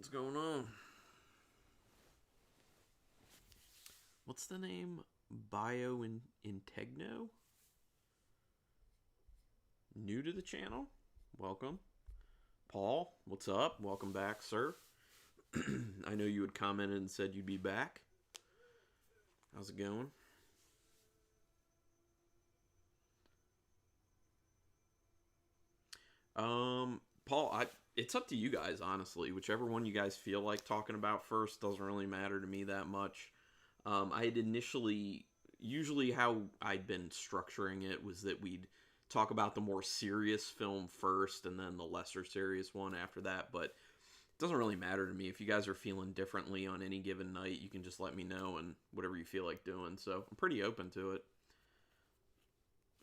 What's going on? What's the name? Bio in Integno? New to the channel? Welcome. Paul, what's up? Welcome back, sir. I know you had commented and said you'd be back. How's it going? Paul, it's up to you guys, honestly. Whichever one you guys feel like talking about first doesn't really matter to me that much. I had usually how I'd been structuring it was that we'd talk about the more serious film first and then the lesser serious one after that. But it doesn't really matter to me. If you guys are feeling differently on any given night, you can just let me know and whatever you feel like doing. So I'm pretty open to it.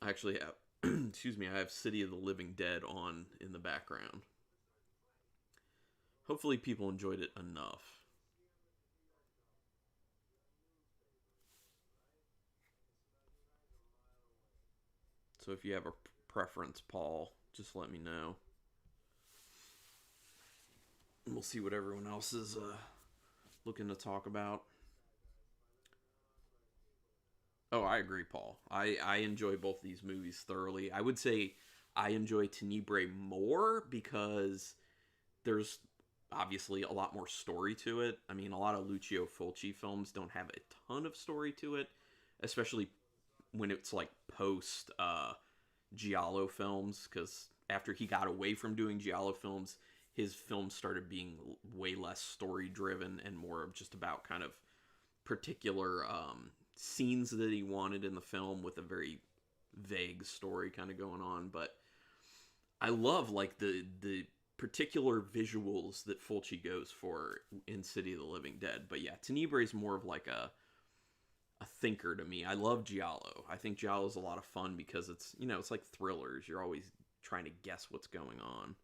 I actually have, excuse me, I have City of the Living Dead on in the background. Hopefully people enjoyed it enough. So if you have a preference, Paul, just let me know. And we'll see what everyone else is looking to talk about. Oh, I agree, Paul. I enjoy both these movies thoroughly. I would say I enjoy Tenebrae more because there's obviously a lot more story to it. I mean, a lot of Lucio Fulci films don't have a ton of story to it, especially when it's like post Giallo films, because after he got away from doing Giallo films, his films started being way less story driven and more of just about kind of particular scenes that he wanted in the film with a very vague story kind of going on. But I love like the particular visuals that Fulci goes for in City of the Living Dead. But yeah, Tenebrae is more of like a thinker to me. I love Giallo. I think Giallo is a lot of fun because it's like thrillers. You're always trying to guess what's going on.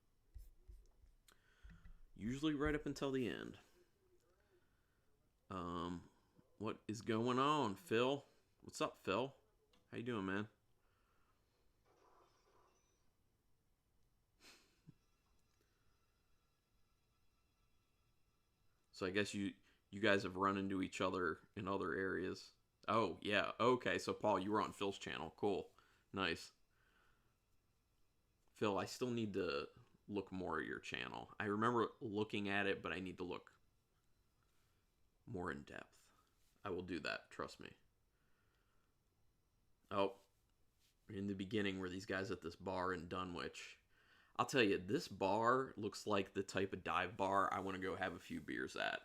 Usually right up until the end. Um, what is going on, Phil? What's up, Phil? How you doing, man? So I guess you guys have run into each other in other areas. Oh, yeah. Okay, so Paul, you were on Phil's channel. Cool. Nice. Phil, I still need to look more at your channel. I remember looking at it, but I need to look more in depth. I will do that, trust me. Oh, in the beginning were these guys at this bar in Dunwich. I'll tell you, this bar looks like the type of dive bar I want to go have a few beers at.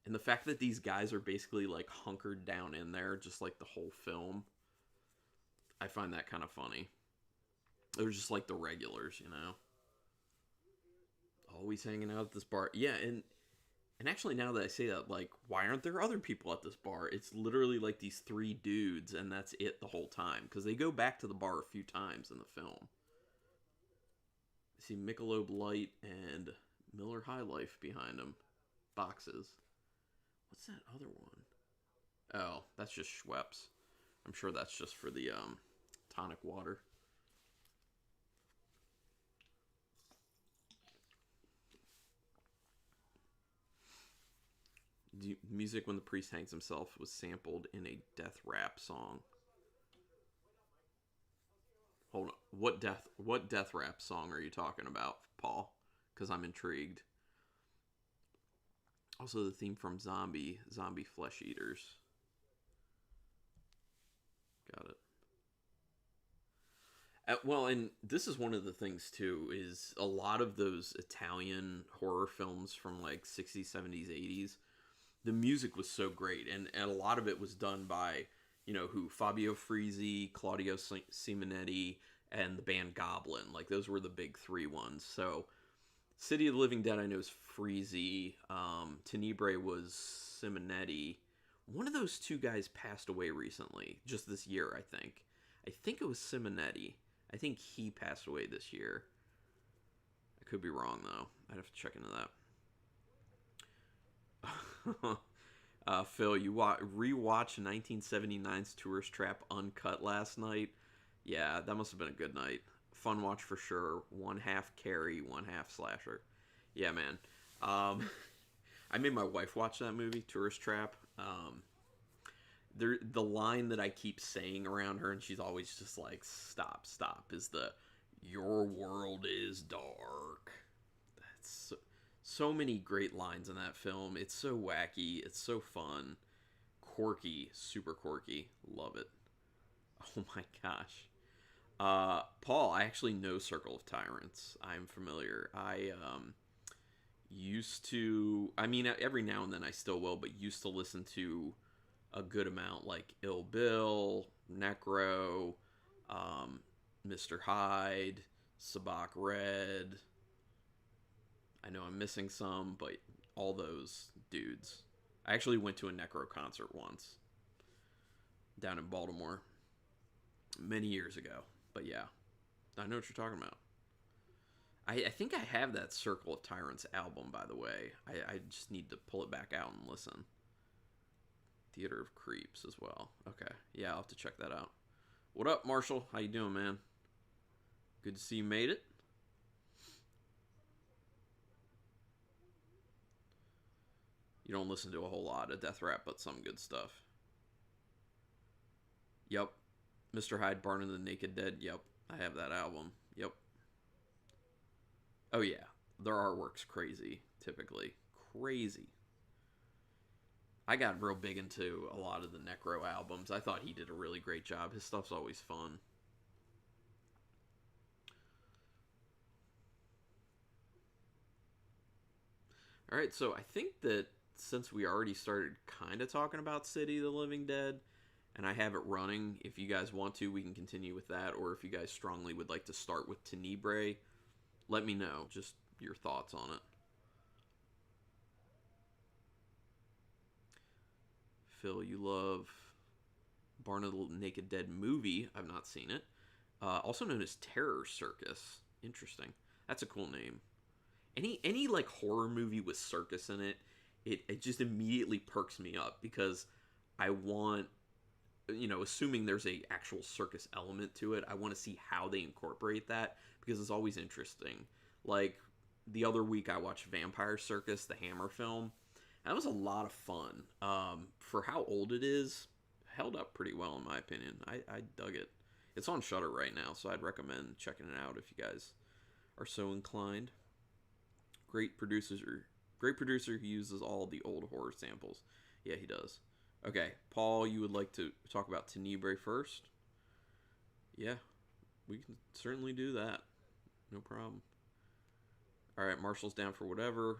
And the fact that these guys are basically like hunkered down in there, just like the whole film, I find that kind of funny. They're just like the regulars, you know? Always hanging out at this bar. Yeah, and actually now that I say that, like, why aren't there other people at this bar? It's literally like these three dudes, and that's it the whole time. Because they go back to the bar a few times in the film. I see Michelob Light and Miller High Life behind them. Boxes. What's that other one? Oh, that's just Schweppes. I'm sure that's just for the tonic water. Music when the priest hangs himself was sampled in a death rap song. Hold on. What death rap song are you talking about, Paul? Because I'm intrigued. Also the theme from Zombie Flesh Eaters. Got it. Well, and this is one of the things too is a lot of those Italian horror films from like 60s, 70s, 80s. The music was so great, and a lot of it was done by who Fabio Frizzi, Claudio Simonetti, and the band Goblin. Like those were the big three ones. So City of the Living Dead, I know is Frizzi. Tenebrae was Simonetti. One of those two guys passed away recently, just this year, I think. I think it was Simonetti. I think he passed away this year. I could be wrong though. I'd have to check into that. Phil, you rewatched 1979's Tourist Trap Uncut last night. Yeah, that must have been a good night. Fun watch for sure. One half Carrie, one half slasher. Yeah, man. Um, I made my wife watch that movie, Tourist Trap. The line that I keep saying around her, and she's always just like, "Stop, stop," is the "Your world is dark." That's so many great lines in that film. It's so wacky. It's so fun, quirky, super quirky. Love it. Oh my gosh. Paul, I actually know Circle of Tyrants. I'm familiar. I used to. I mean, every now and then I still will, but used to listen to a good amount, like Ill Bill, Necro, um, Mr. Hyde, Sabak Red. I know I'm missing some, but all those dudes. I actually went to a Necro concert once down in Baltimore many years ago. But yeah, I know what you're talking about. I think I have that Circle of Tyrants album, by the way. I just need to pull it back out and listen. Theater of Creeps as well. Okay, yeah, I'll have to check that out. What up, Marshall? How you doing, man? Good to see you made it. You don't listen to a whole lot of death rap, but some good stuff. Yep. Mr. Hyde, Barn of the Naked Dead. Yep. I have that album. Yep. Oh, yeah. Their artwork's crazy, typically. Crazy. I got real big into a lot of the Necro albums. I thought he did a really great job. His stuff's always fun. All right, so I think that since we already started kind of talking about City of the Living Dead, and I have it running, if you guys want to, we can continue with that, or if you guys strongly would like to start with Tenebrae, let me know. Just your thoughts on it. Phil, you love Barn of the Naked Dead movie. I've not seen it. Also known as Terror Circus. Interesting. That's a cool name. Any like horror movie with circus in it, it just immediately perks me up because I want, assuming there's a actual circus element to it, I want to see how they incorporate that because it's always interesting. Like the other week I watched Vampire Circus, the Hammer film. That was a lot of fun. For how old it is, held up pretty well in my opinion. I dug it. It's on Shutter right now, so I'd recommend checking it out if you guys are so inclined. Great producer, great producer who uses all the old horror samples. Yeah, he does. Okay, Paul, you would like to talk about Tenebrae first? Yeah, we can certainly do that. No problem. All right, Marshall's down for whatever.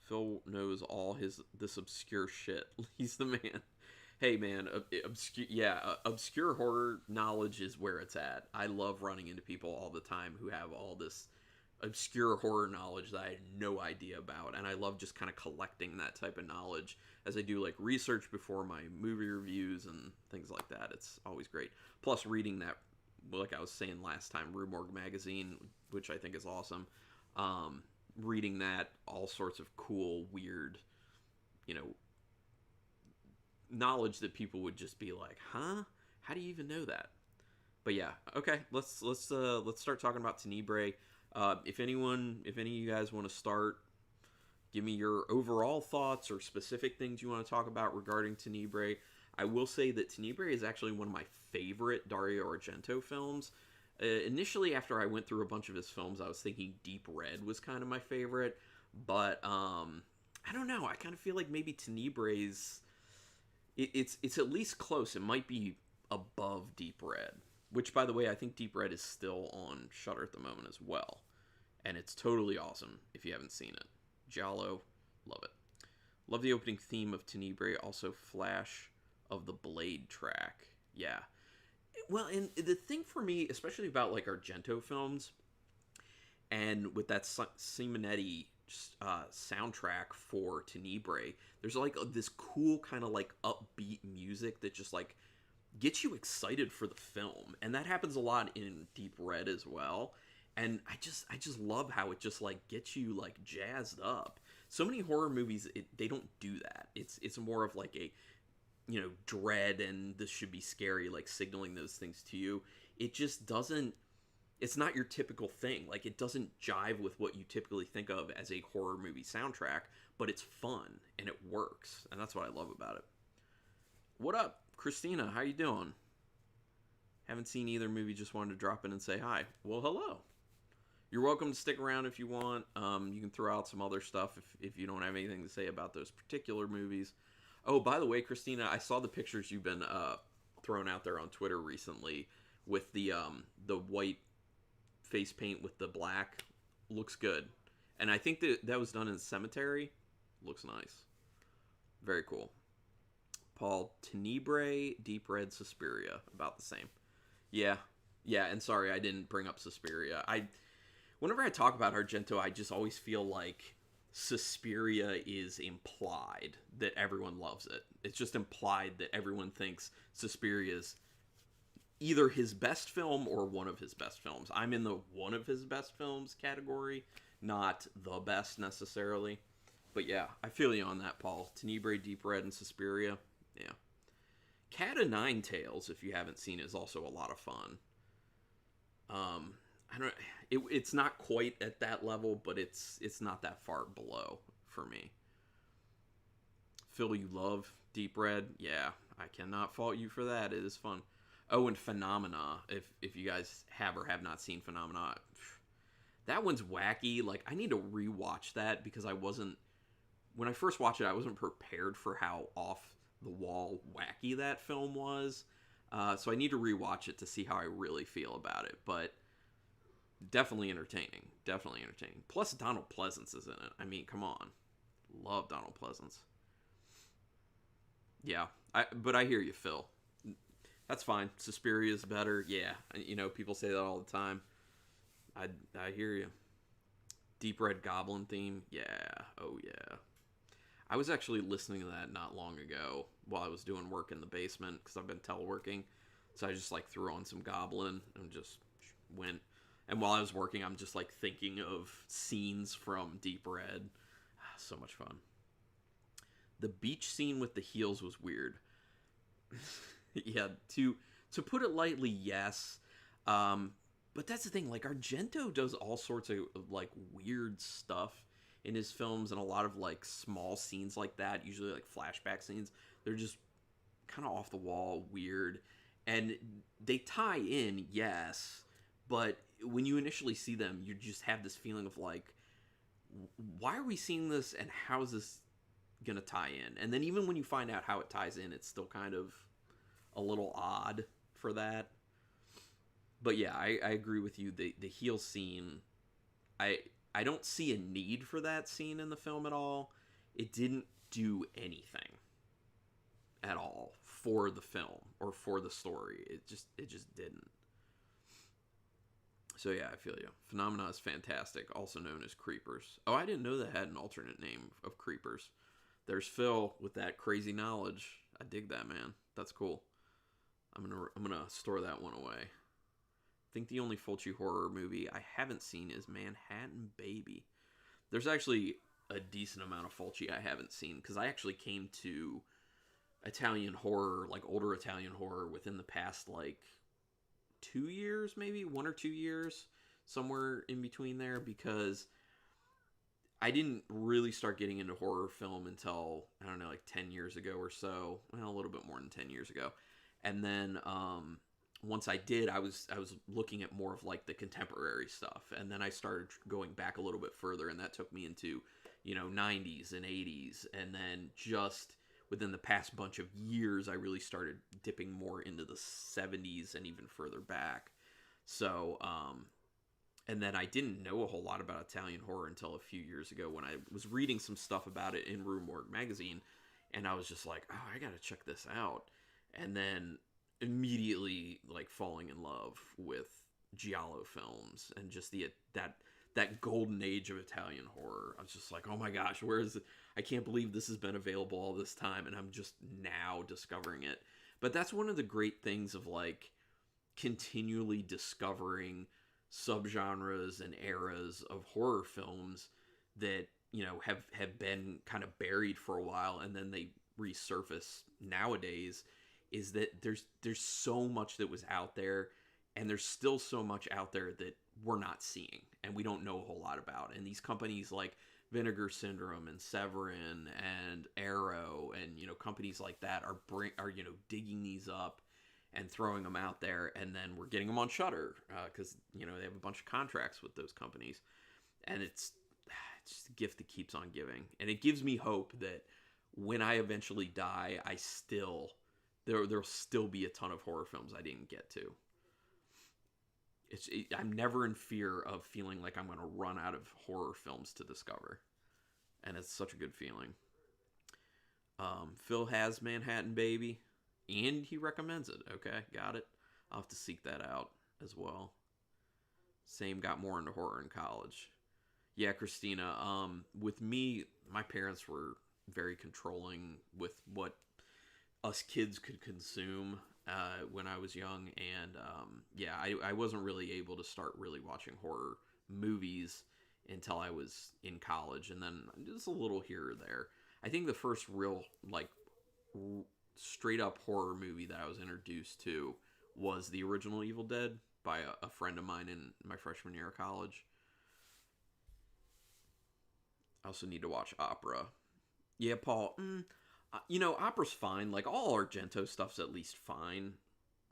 Phil knows all his this obscure shit. He's the man. Hey man, obscure obscure horror knowledge is where it's at. I love running into people all the time who have all this obscure horror knowledge that I had no idea about, and I love just kind of collecting that type of knowledge as I do like research before my movie reviews and things like that. It's always great. Plus, reading that, like I was saying last time, Rue Morgue magazine, which I think is awesome. Um, Reading that, all sorts of cool, weird, you know, knowledge that people would just be like, "Huh? How do you even know that?" But yeah, okay, let's start talking about Tenebrae. If any of you guys want to start, give me your overall thoughts or specific things you want to talk about regarding Tenebrae. I will say that Tenebrae is actually one of my favorite Dario Argento films. Initially, after I went through a bunch of his films, I was thinking Deep Red was kind of my favorite, but I don't know. I kind of feel like maybe Tenebrae's it's at least close. It might be above Deep Red, which, by the way, I think Deep Red is still on Shutter at the moment as well, and it's totally awesome if you haven't seen it. Giallo, love it. Love the opening theme of Tenebrae. Also, Flash of the Blade track. Yeah. Well, and the thing for me, especially about like Argento films, and with that Simonetti soundtrack for Tenebrae, there's like this cool kind of like upbeat music that just like gets you excited for the film, and that happens a lot in Deep Red as well. And I just love how it just like gets you like jazzed up. So many horror movies, they don't do that. It's more of like a, dread and this should be scary, like signaling those things to you. It just doesn't it's not your typical thing. Like, it doesn't jive with what you typically think of as a horror movie soundtrack, but it's fun and it works, and that's what I love about it. What up, Christina? How you doing? Haven't seen either movie, just wanted to drop in and say hi. Well, hello. You're welcome to stick around if you want. You can throw out some other stuff if you don't have anything to say about those particular movies. Oh, by the way, Christina, I saw the pictures you've been throwing out there on Twitter recently with the white face paint with the black. Looks good. And I think that was done in Cemetery. Looks nice. Very cool. Paul, Tenebrae, Deep Red, Suspiria. About the same. Yeah. Yeah, and sorry I didn't bring up Suspiria. Whenever I talk about Argento, I just always feel like Suspiria is implied that everyone loves it. It's just implied that everyone thinks Suspiria is either his best film or one of his best films. I'm in the one of his best films category, not the best necessarily. But yeah, I feel you on that, Paul. Tenebrae, Deep Red, and Suspiria. Yeah. Cat o' Nine Tails, if you haven't seen it, is also a lot of fun. I don't. It's not quite at that level, but it's not that far below for me. Phil, you love Deep Red? Yeah, I cannot fault you for that. It is fun. Oh, and Phenomena, if you guys have or have not seen Phenomena, that one's wacky. Like, I need to rewatch that because when I first watched it, I wasn't prepared for how off the wall wacky that film was. So I need to rewatch it to see how I really feel about it. But definitely entertaining. Definitely entertaining. Plus, Donald Pleasance is in it. I mean, come on. Love Donald Pleasance. Yeah, but I hear you, Phil. That's fine. Suspiria is better. Yeah, people say that all the time. I hear you. Deep Red Goblin theme. Yeah. Oh, yeah. I was actually listening to that not long ago while I was doing work in the basement because I've been teleworking. So I just threw on some Goblin and just went. And while I was working, I'm just thinking of scenes from Deep Red. So much fun. The beach scene with the heels was weird. Yeah, to put it lightly, yes. But that's the thing. Argento does all sorts of weird stuff in his films, and a lot of small scenes like that, usually flashback scenes. They're just kind of off the wall, weird, and they tie in, yes. But when you initially see them, you just have this feeling of why are we seeing this, and how is this gonna tie in? And then even when you find out how it ties in, it's still kind of a little odd for that. But yeah, I agree with you. The heel scene, I don't see a need for that scene in the film at all. It didn't do anything at all for the film or for the story. It just didn't. So yeah, I feel you. Phenomena is fantastic, also known as Creepers. Oh, I didn't know that had an alternate name of Creepers. There's Phil with that crazy knowledge. I dig that, man. That's cool. I'm gonna store that one away. I think the only Fulci horror movie I haven't seen is Manhattan Baby. There's actually a decent amount of Fulci I haven't seen because I actually came to Italian horror, older Italian horror, within the past 2 years, maybe 1 or 2 years, somewhere in between there, because I didn't really start getting into horror film until, I don't know, 10 years ago or so. Well, a little bit more than 10 years ago. And then once I did, I was looking at more of the contemporary stuff. And then I started going back a little bit further, and that took me into, 90s and 80s. And then just within the past bunch of years, I really started dipping more into the 70s and even further back. So, and then I didn't know a whole lot about Italian horror until a few years ago when I was reading some stuff about it in Rue Morgue magazine, and I was just like, oh, I gotta check this out. And then immediately falling in love with giallo films and just that golden age of Italian horror. I was just like, oh my gosh, where is it? I can't believe this has been available all this time, and I'm just now discovering it. But that's one of the great things of continually discovering subgenres and eras of horror films that have been kind of buried for a while, and then they resurface nowadays, is that there's so much that was out there and there's still so much out there that we're not seeing and we don't know a whole lot about. And these companies like Vinegar Syndrome and Severin and Arrow and companies like that are digging these up and throwing them out there, and then we're getting them on Shudder because they have a bunch of contracts with those companies, and it's just a gift that keeps on giving, and it gives me hope that when I eventually die, there'll still be a ton of horror films I didn't get to. I'm never in fear of feeling like I'm going to run out of horror films to discover, and it's such a good feeling. Phil has Manhattan Baby, and he recommends it. Okay, got it. I'll have to seek that out as well. Same, got more into horror in college. Yeah, Christina. With me, my parents were very controlling with what us kids could consume when I was young, and yeah, I wasn't really able to start really watching horror movies until I was in college, and then just a little here or there. I think the first real straight up horror movie that I was introduced to was the original Evil Dead by a friend of mine in my freshman year of college. I also need to watch Opera. Yeah, Paul. Opera's fine. Like, all Argento stuff's at least fine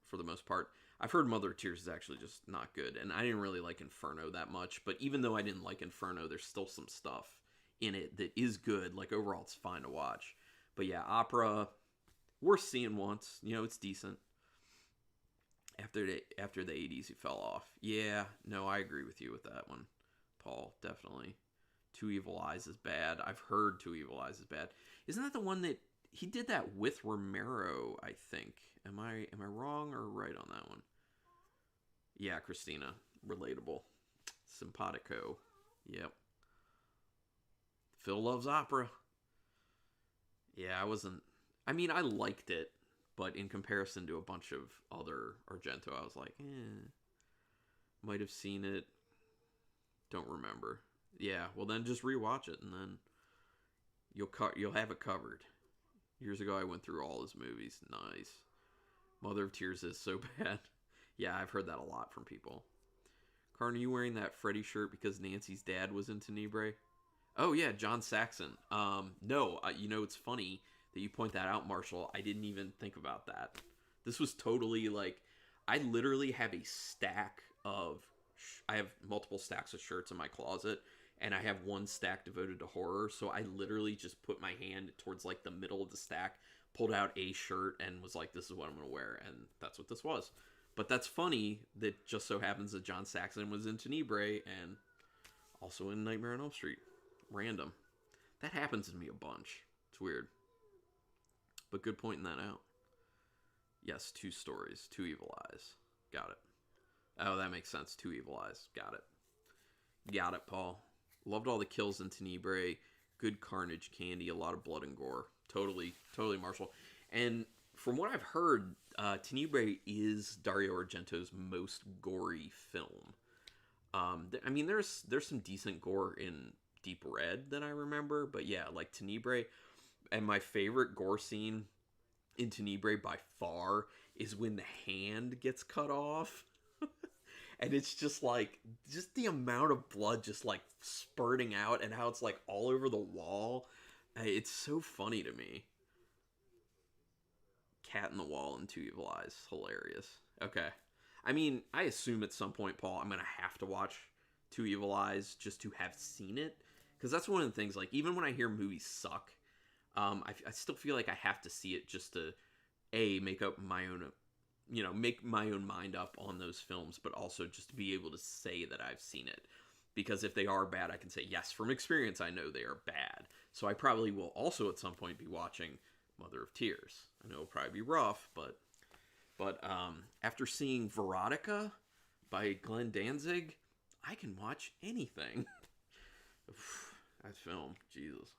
for the most part. I've heard Mother of Tears is actually just not good, and I didn't really like Inferno that much. But even though I didn't like Inferno, there's still some stuff in it that is good. Like, overall, it's fine to watch. But yeah, Opera, worth seeing once. It's decent. After the 80s, he fell off. Yeah, no, I agree with you with that one, Paul. Definitely. Two Evil Eyes is bad. I've heard Two Evil Eyes is bad. Isn't that the one that he did that with Romero, I think? Am I wrong or right on that one? Yeah, Christina. Relatable. Simpatico. Yep. Phil loves Opera. Yeah, I liked it, but in comparison to a bunch of other Argento, I was like, might have seen it. Don't remember. Yeah, well then just rewatch it, and then you'll have it covered. Years ago, I went through all his movies. Nice. Mother of Tears is so bad. Yeah, I've heard that a lot from people. Karn, are you wearing that Freddy shirt because Nancy's dad was in Tenebrae? Oh yeah, John Saxon. No, it's funny that you point that out, Marshall. I didn't even think about that. This was totally I literally have a stack of. I have multiple stacks of shirts in my closet, and I have one stack devoted to horror. So I literally just put my hand towards the middle of the stack, pulled out a shirt, and was like, "This is what I'm gonna wear," and that's what this was. But that's funny that just so happens that John Saxon was in Tenebrae and also in Nightmare on Elm Street. Random. That happens to me a bunch. It's weird. But good pointing that out. Yes, two stories. Two Evil Eyes. Got it. Oh, that makes sense. Two Evil Eyes. Got it. Got it, Paul. Loved all the kills in Tenebrae. Good carnage candy. A lot of blood and gore. Totally, Marshall. And from what I've heard, Tenebrae is Dario Argento's most gory film. There's some decent gore in Deep Red that I remember, but yeah, Tenebrae. And my favorite gore scene in Tenebrae by far is when the hand gets cut off. And it's just the amount of blood just spurting out and how it's all over the wall. It's so funny to me. Cat in the Wall and Two Evil Eyes. Hilarious. Okay. I assume at some point, Paul, I'm going to have to watch Two Evil Eyes just to have seen it. Because that's one of the things, even when I hear movies suck, I still feel like I have to see it just to, make up my own, make my own mind up on those films, but also just to be able to say that I've seen it. Because if they are bad, I can say, yes, from experience, I know they are bad. So I probably will also at some point be watching Mother of Tears. I know it'll probably be rough, but after seeing Veronica by Glenn Danzig, I can watch anything. That film, Jesus.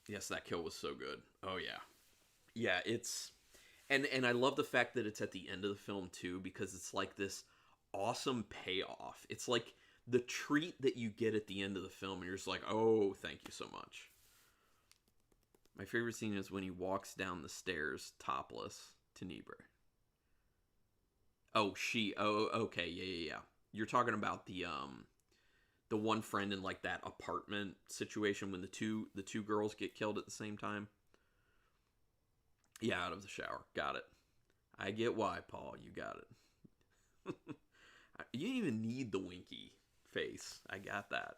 Yes, that kill was so good. Oh yeah. Yeah, it's and I love the fact that it's at the end of the film too, because it's this awesome payoff. It's the treat that you get at the end of the film, and you're just oh, thank you so much. My favorite scene is when he walks down the stairs topless Tenebrae. Oh, she. Oh, okay. Yeah, yeah, yeah. You're talking about the one friend in like that apartment situation when the two girls get killed at the same time. Yeah, out of the shower. Got it. I get why, Paul. You got it. You didn't even need the winky face. I got that.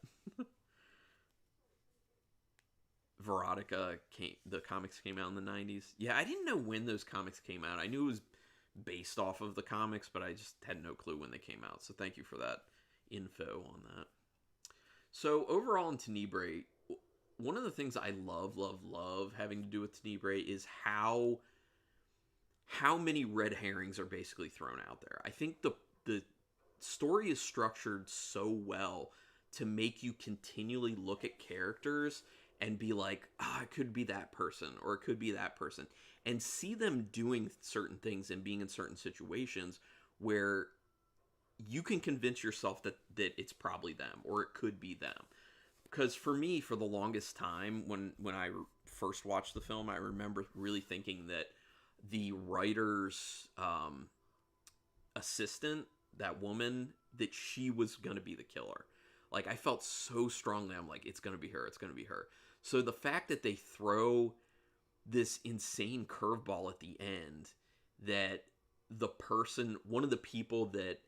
Veronica came. The comics came out in the '90s. Yeah, I didn't know when those comics came out. I knew it was based off of the comics, but I just had no clue when they came out. So thank you for that info on that. So overall in Tenebrae, one of the things I love, love, love having to do with Tenebrae is how many red herrings are basically thrown out there. I think the story is structured so well to make you continually look at characters and be like, ah, it could be that person or it could be that person, and see them doing certain things and being in certain situations where you can convince yourself that it's probably them or it could be them. Because for me, for the longest time, when I first watched the film, I remember really thinking that the writer's assistant, that woman, that she was going to be the killer. Like, I felt so strongly, I'm like, it's going to be her, it's going to be her. So the fact that they throw this insane curveball at the end, that the person, one of the people that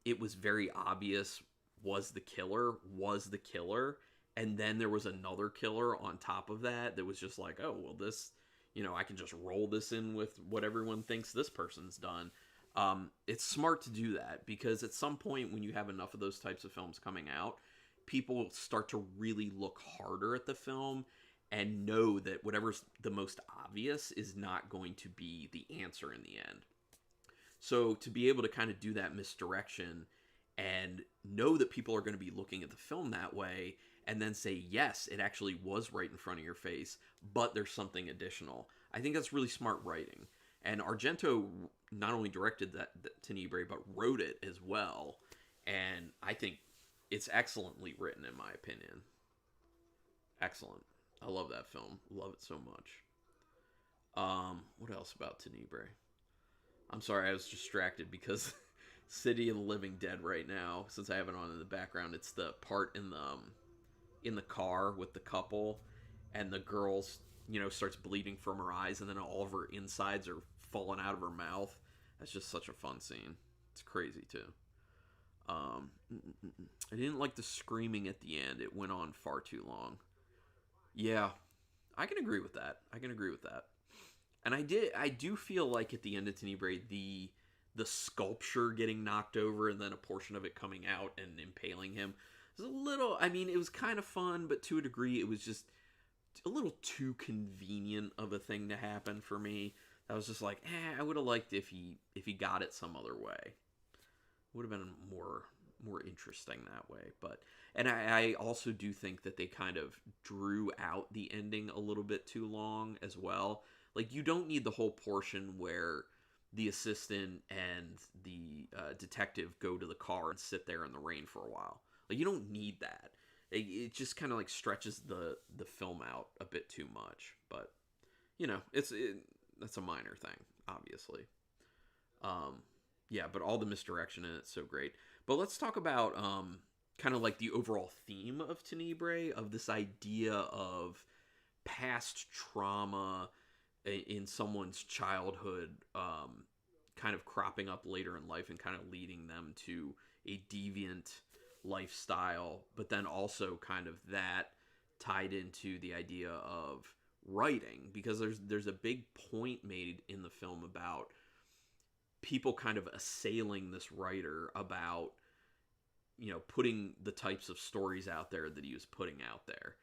it was very obvious was the killer, and then there was another killer on top of that that was just like, oh, well, this, I can just roll this in with what everyone thinks this person's done. It's smart to do that because at some point when you have enough of those types of films coming out, people start to really look harder at the film and know that whatever's the most obvious is not going to be the answer in the end. So to be able to kind of do that misdirection and know that people are going to be looking at the film that way and then say, yes, it actually was right in front of your face, but there's something additional. I think that's really smart writing. And Argento not only directed that Tenebrae, but wrote it as well. And I think it's excellently written, in my opinion. Excellent. I love that film. Love it so much. What else about Tenebrae? I'm sorry, I was distracted because City of the Living Dead right now, since I have it on in the background, it's the part in the car with the couple, and the girl's starts bleeding from her eyes, and then all of her insides are falling out of her mouth. That's just such a fun scene. It's crazy too. I didn't like the screaming at the end. It went on far too long. Yeah, I can agree with that. I can agree with that. And I do feel like at the end of Tenebrae, the sculpture getting knocked over and then a portion of it coming out and impaling him was a little. I mean, it was kind of fun, but to a degree, it was just a little too convenient of a thing to happen for me. I was just like, I would have liked if he got it some other way. Would have been more interesting that way. But and I also do think that they kind of drew out the ending a little bit too long as well. Like, you don't need the whole portion where the assistant and the detective go to the car and sit there in the rain for a while. Like, you don't need that. It just kind of like stretches the film out a bit too much. But that's a minor thing, obviously. Yeah, but all the misdirection in it's so great. But let's talk about kind of like the overall theme of Tenebrae, of this idea of past trauma in someone's childhood, kind of cropping up later in life and kind of leading them to a deviant lifestyle, but then also kind of that tied into the idea of writing, because there's a big point made in the film about people kind of assailing this writer about putting the types of stories out there that he was putting out there,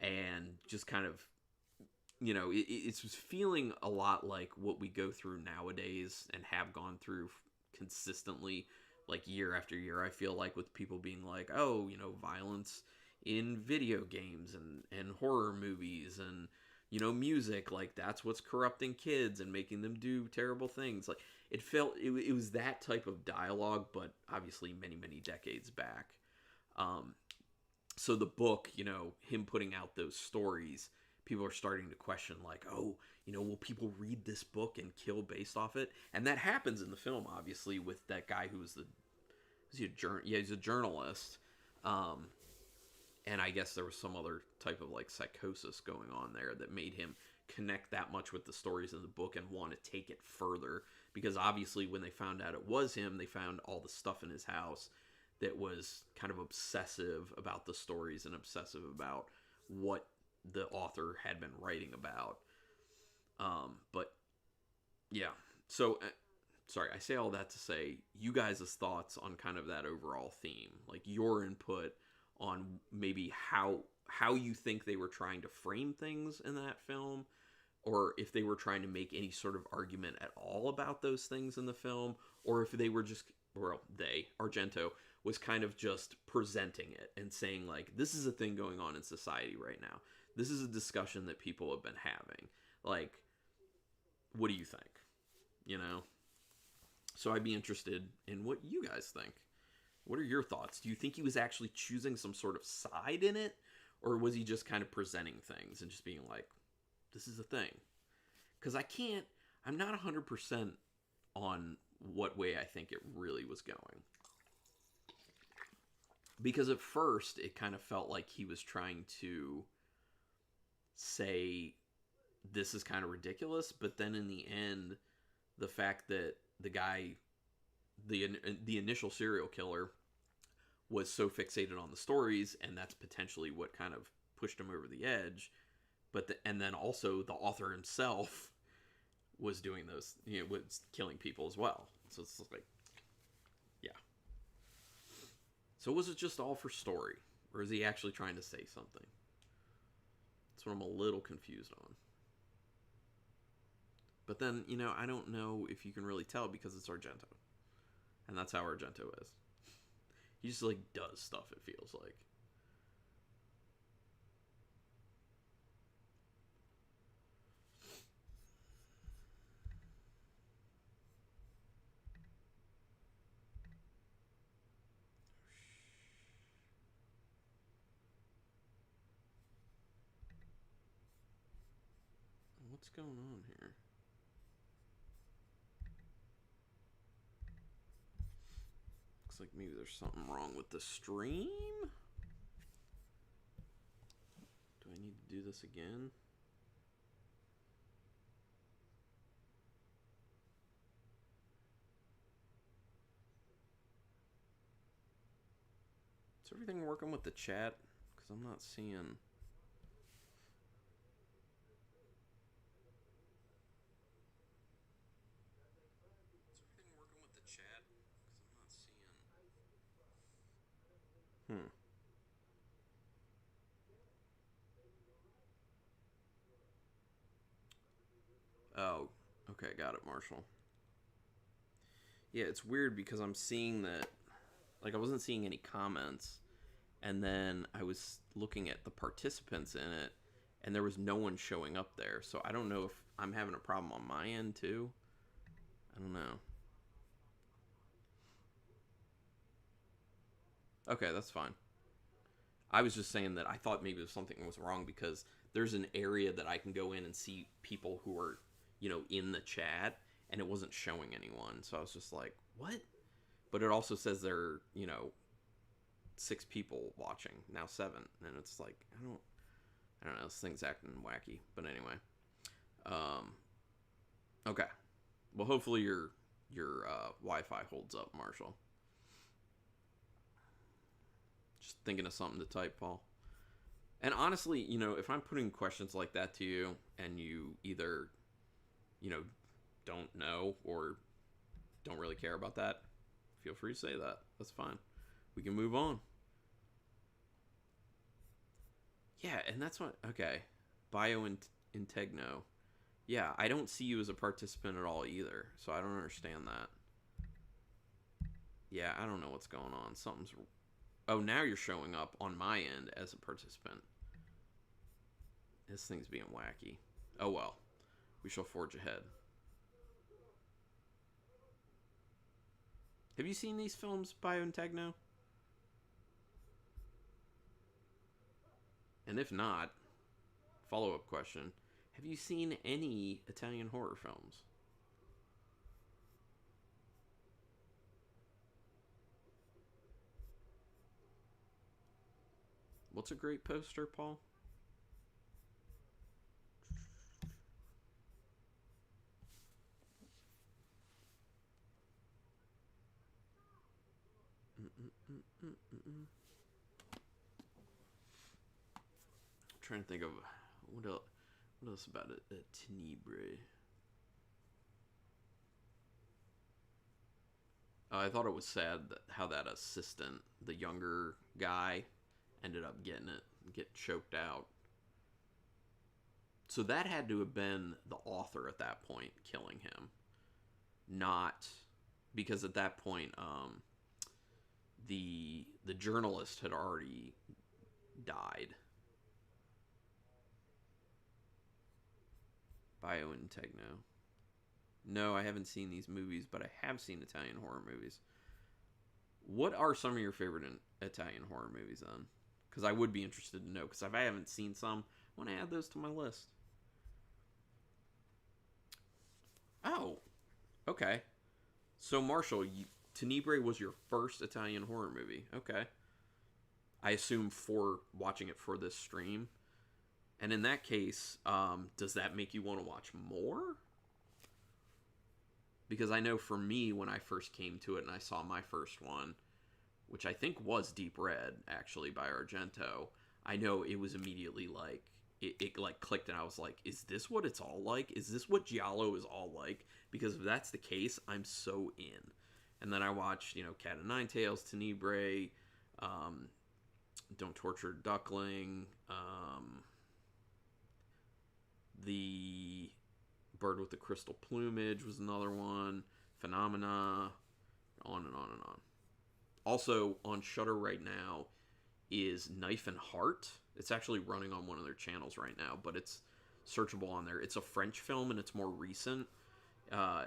and just kind of it's feeling a lot like what we go through nowadays and have gone through consistently, like year after year. I feel like with people being like, oh, violence in video games and horror movies and music, like that's what's corrupting kids and making them do terrible things. Like, it was that type of dialogue, but obviously many decades back. So the book, him putting out those stories, people are starting to question, like, oh, will people read this book and kill based off it? And that happens in the film, obviously, with that guy who was he's a journalist. Um, and I guess there was some other type of like psychosis going on there that made him connect that much with the stories in the book and want to take it further. Because obviously, when they found out it was him, they found all the stuff in his house that was kind of obsessive about the stories and obsessive about what the author had been writing about. But yeah, so sorry, I say all that to say you guys' thoughts on kind of that overall theme, like your input on maybe how you think they were trying to frame things in that film, or if they were trying to make any sort of argument at all about those things in the film, or if they were just, well, Argento, was kind of just presenting it and saying, like, this is a thing going on in society right now. This is a discussion that people have been having. Like, what do you think? So I'd be interested in what you guys think. What are your thoughts? Do you think he was actually choosing some sort of side in it? Or was he just kind of presenting things and just being like, this is a thing? Because I'm not 100% on what way I think it really was going. Because at first, it kind of felt like he was trying to say, this is kind of ridiculous. But then in the end, the fact that the guy, the initial serial killer, was so fixated on the stories, and that's potentially what kind of pushed him over the edge. And then also the author himself was doing those, was killing people as well. So it's like, yeah. So was it just all for story, or is he actually trying to say something? That's what I'm a little confused on. But then, I don't know if you can really tell because it's Argento. And that's how Argento is. He just, like, does stuff, it feels like. What's going on here? Looks like maybe there's something wrong with the stream. Do I need to do this again? Is everything working with the chat? Because I'm not seeing... Oh, okay, got it, Marshall. Yeah, it's weird because I'm seeing that, like, I wasn't seeing any comments, and then I was looking at the participants in it, and there was no one showing up there. So I don't know if I'm having a problem on my end too. I don't know. Okay, that's fine. I was just saying that I thought maybe something was wrong because there's an area that I can go in and see people who are, in the chat, and it wasn't showing anyone. So I was just like, what? But it also says there are, 6 people watching, now 7. And it's like, I don't know, this thing's acting wacky. But anyway. Okay. Well, hopefully your Wi-Fi holds up, Marshall. Just thinking of something to type, Paul. And honestly, if I'm putting questions like that to you and you either, don't know or don't really care about that, feel free to say that. That's fine. We can move on. Yeah, and that's what... Okay. Biointegno. Yeah, I don't see you as a participant at all either, so I don't understand that. Yeah, I don't know what's going on. Something's... Oh, now you're showing up on my end as a participant. This thing's being wacky. Oh well. We shall forge ahead. Have you seen these films, Biointegno? And if not, follow-up question. Have you seen any Italian horror films? What's a great poster, Paul? I'm trying to think of what else. What else about it? Tenebrae. I thought it was sad that how that assistant, the younger guy, ended up get choked out. So that had to have been the author at that point killing him, not because at that point, the journalist had already died. Bio and Techno. No, I haven't seen these movies, but I have seen Italian horror movies. What are some of your favorite Italian horror movies then? Because I would be interested to know. Because if I haven't seen some, I want to add those to my list. Oh, okay. So Marshall, Tenebrae was your first Italian horror movie. Okay. I assume for watching it for this stream. And in that case, does that make you want to watch more? Because I know for me, when I first came to it and I saw my first one, which I think was Deep Red, actually, by Argento, I know it was immediately like, it like clicked and I was like, is this what it's all like? Is this what Giallo is all like? Because if that's the case, I'm so in. And then I watched, Cat o' Nine Tails, Tenebrae, um, Don't Torture Duckling, the Bird with the Crystal Plumage was another one, Phenomena, on and on and on. Also on Shutter right now is Knife and Heart. It's actually running on one of their channels right now, but it's searchable on there. It's a French film and it's more recent.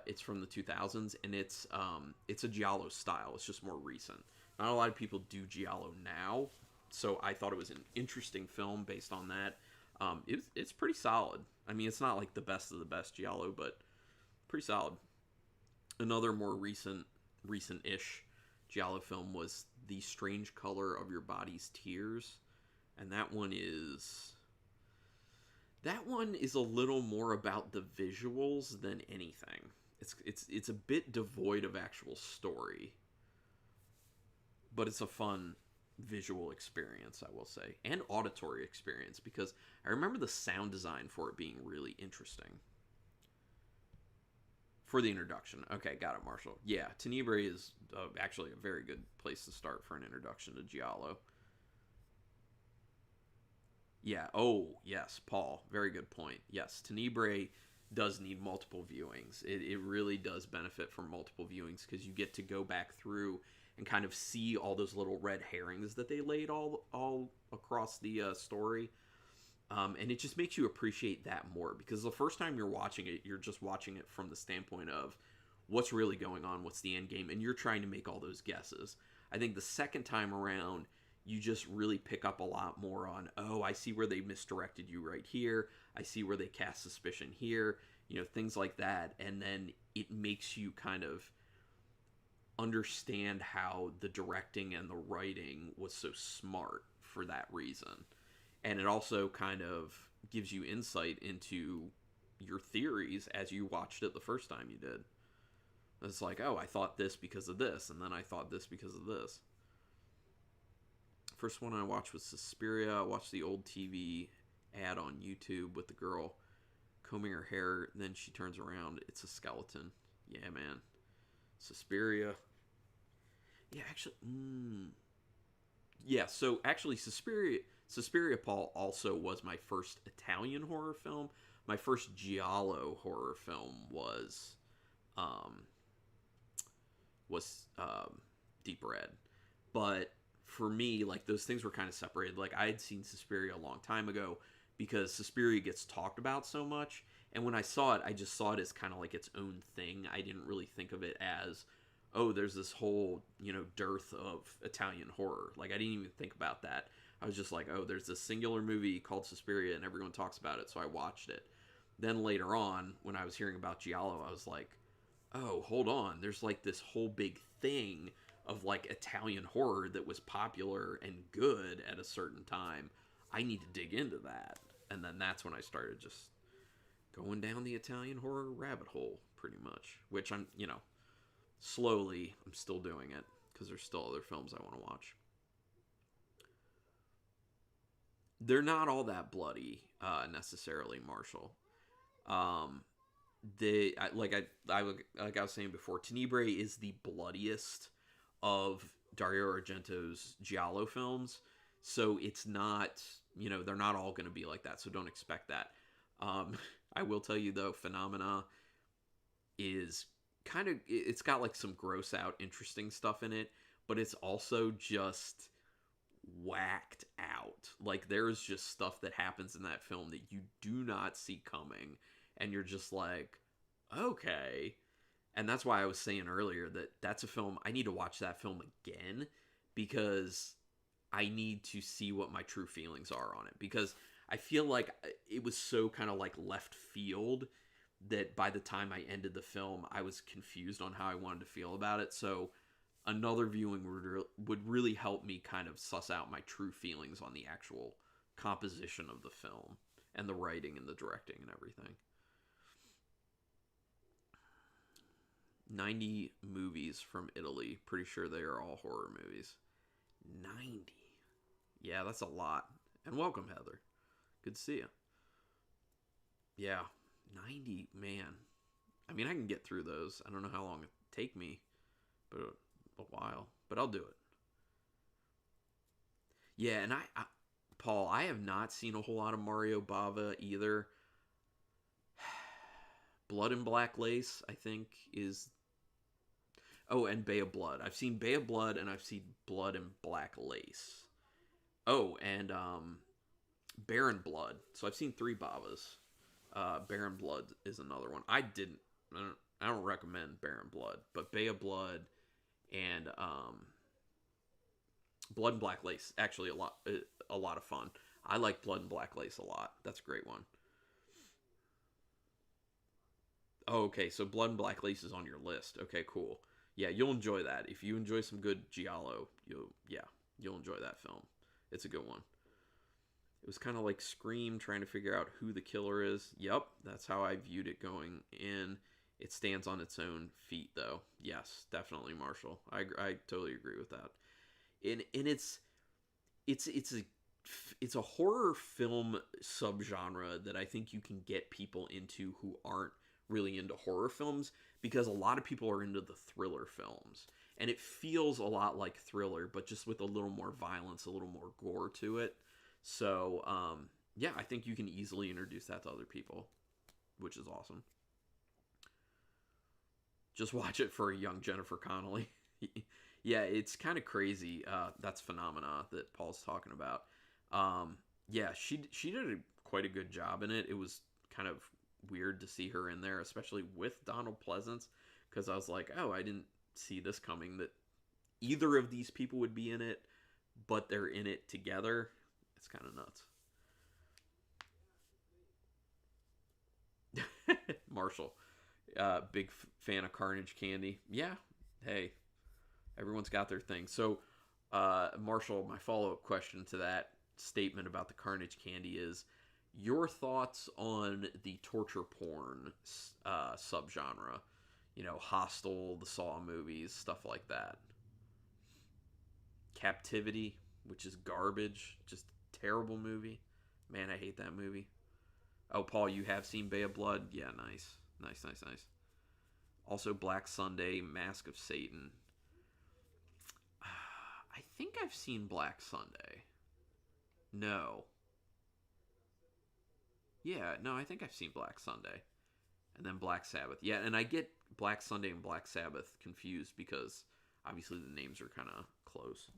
It's from the 2000s and it's a giallo style. It's just more recent. Not a lot of people do giallo now, so I thought it was an interesting film based on that. It's pretty solid. I mean, it's not like the best of the best giallo, but pretty solid. Another more recent-ish giallo film was The Strange Color of Your Body's Tears, and that one is a little more about the visuals than anything. It's a bit devoid of actual story, but it's a fun visual experience, I will say, and auditory experience, because I remember the sound design for it being really interesting. For the introduction. Okay, got it, Marshall. Yeah, Tenebrae is actually a very good place to start for an introduction to Giallo. Yeah, oh, yes, Paul. Very good point. Yes, Tenebrae does need multiple viewings. It really does benefit from multiple viewings because you get to go back through and kind of see all those little red herrings that they laid all across the story. And it just makes you appreciate that more because the first time you're watching it, you're just watching it from the standpoint of what's really going on, what's the end game, and you're trying to make all those guesses. I think the second time around, you just really pick up a lot more on, oh, I see where they misdirected you right here. I see where they cast suspicion here, things like that. And then it makes you kind of understand how the directing and the writing was so smart for that reason. And it also kind of gives you insight into your theories as you watched it the first time you did. It's like, oh, I thought this because of this, and then I thought this because of this. First one I watched was Suspiria. I watched the old TV ad on YouTube with the girl combing her hair, and then she turns around. It's a skeleton. Yeah, man. Suspiria. Yeah, actually, yeah. So actually, Suspiria, Paul, also was my first Italian horror film. My first giallo horror film um, was Deep Red, but for me, like those things were kind of separated. Like I had seen Suspiria a long time ago because Suspiria gets talked about so much, and when I saw it, I just saw it as kind of like its own thing. I didn't really think of it as, oh, there's this whole dearth of Italian horror. Like I didn't even think about that. I was just like, oh, there's this singular movie called Suspiria, and everyone talks about it, so I watched it. Then later on, when I was hearing about giallo, I was like, oh, hold on. There's like this whole big thing of like Italian horror that was popular and good at a certain time. I need to dig into that. And then that's when I started just going down the Italian horror rabbit hole, pretty much. Which I'm, slowly, I'm still doing it because there's still other films I want to watch. They're not all that bloody, necessarily, Marshall. Um, like I was saying before, Tenebrae is the bloodiest of Dario Argento's giallo films. So it's not, they're not all going to be like that. So don't expect that. Um, I will tell you though, Phenomena is it's got like some gross out, interesting stuff in it, but it's also just whacked out. Like there's just stuff that happens in that film that you do not see coming, and you're just like, okay. And that's why I was saying earlier that that's a film I need to watch that film again, because I need to see what my true feelings are on it, because I feel like it was so kind of like left field that by the time I ended the film, I was confused on how I wanted to feel about it. So another viewing would really help me kind of suss out my true feelings on the actual composition of the film and the writing and the directing and everything. 90 movies from Italy. Pretty sure they are all horror movies. 90. Yeah, that's a lot. And welcome, Heather. Good to see you. Yeah, 90, man. I mean, I can get through those. I don't know how long it take me, but a while. But I'll do it. Yeah, and Paul, I have not seen a whole lot of Mario Bava either. Blood and Black Lace, I think, is. Oh, and Bay of Blood. I've seen Bay of Blood, and I've seen Blood and Black Lace. Oh, and Baron Blood. So I've seen 3 Bavas. Baron Blood is another one. I don't recommend Baron Blood, but Bay of Blood and Blood and Black Lace, actually a lot of fun. I like Blood and Black Lace a lot. That's a great one. Oh, okay, so Blood and Black Lace is on your list. Okay, cool. Yeah, you'll enjoy that. If you enjoy some good giallo, you'll enjoy that film. It's a good one. It was kind of like Scream, trying to figure out who the killer is. Yep, that's how I viewed it going in. It stands on its own feet, though. Yes, definitely, Marshall. I totally agree with that. And it's a horror film subgenre that I think you can get people into who aren't really into horror films, because a lot of people are into the thriller films, and it feels a lot like Thriller, but just with a little more violence, a little more gore to it. So yeah, I think you can easily introduce that to other people, which is awesome. Just watch it for a young Jennifer Connelly. Yeah, it's kind of crazy. That's Phenomena that Paul's talking about. Yeah, she did quite a good job in it. It was kind of weird to see her in there, especially with Donald Pleasance, because I was like, oh, I didn't see this coming, that either of these people would be in it, but they're in it together. It's kind of nuts. Marshall, big fan of Carnage Candy. Yeah, hey, everyone's got their thing. So, Marshall, my follow-up question to that statement about the Carnage Candy is your thoughts on the torture porn subgenre. Hostel, the Saw movies, stuff like that. Captivity, which is garbage, just terrible movie. Man, I hate that movie. Oh, Paul, you have seen Bay of Blood? Yeah, nice. Nice, nice, nice. Also, Black Sunday, Mask of Satan. I think I've seen Black Sunday. No. Yeah, no, I think I've seen Black Sunday. And then Black Sabbath. Yeah, and I get Black Sunday and Black Sabbath confused because obviously the names are kind of close.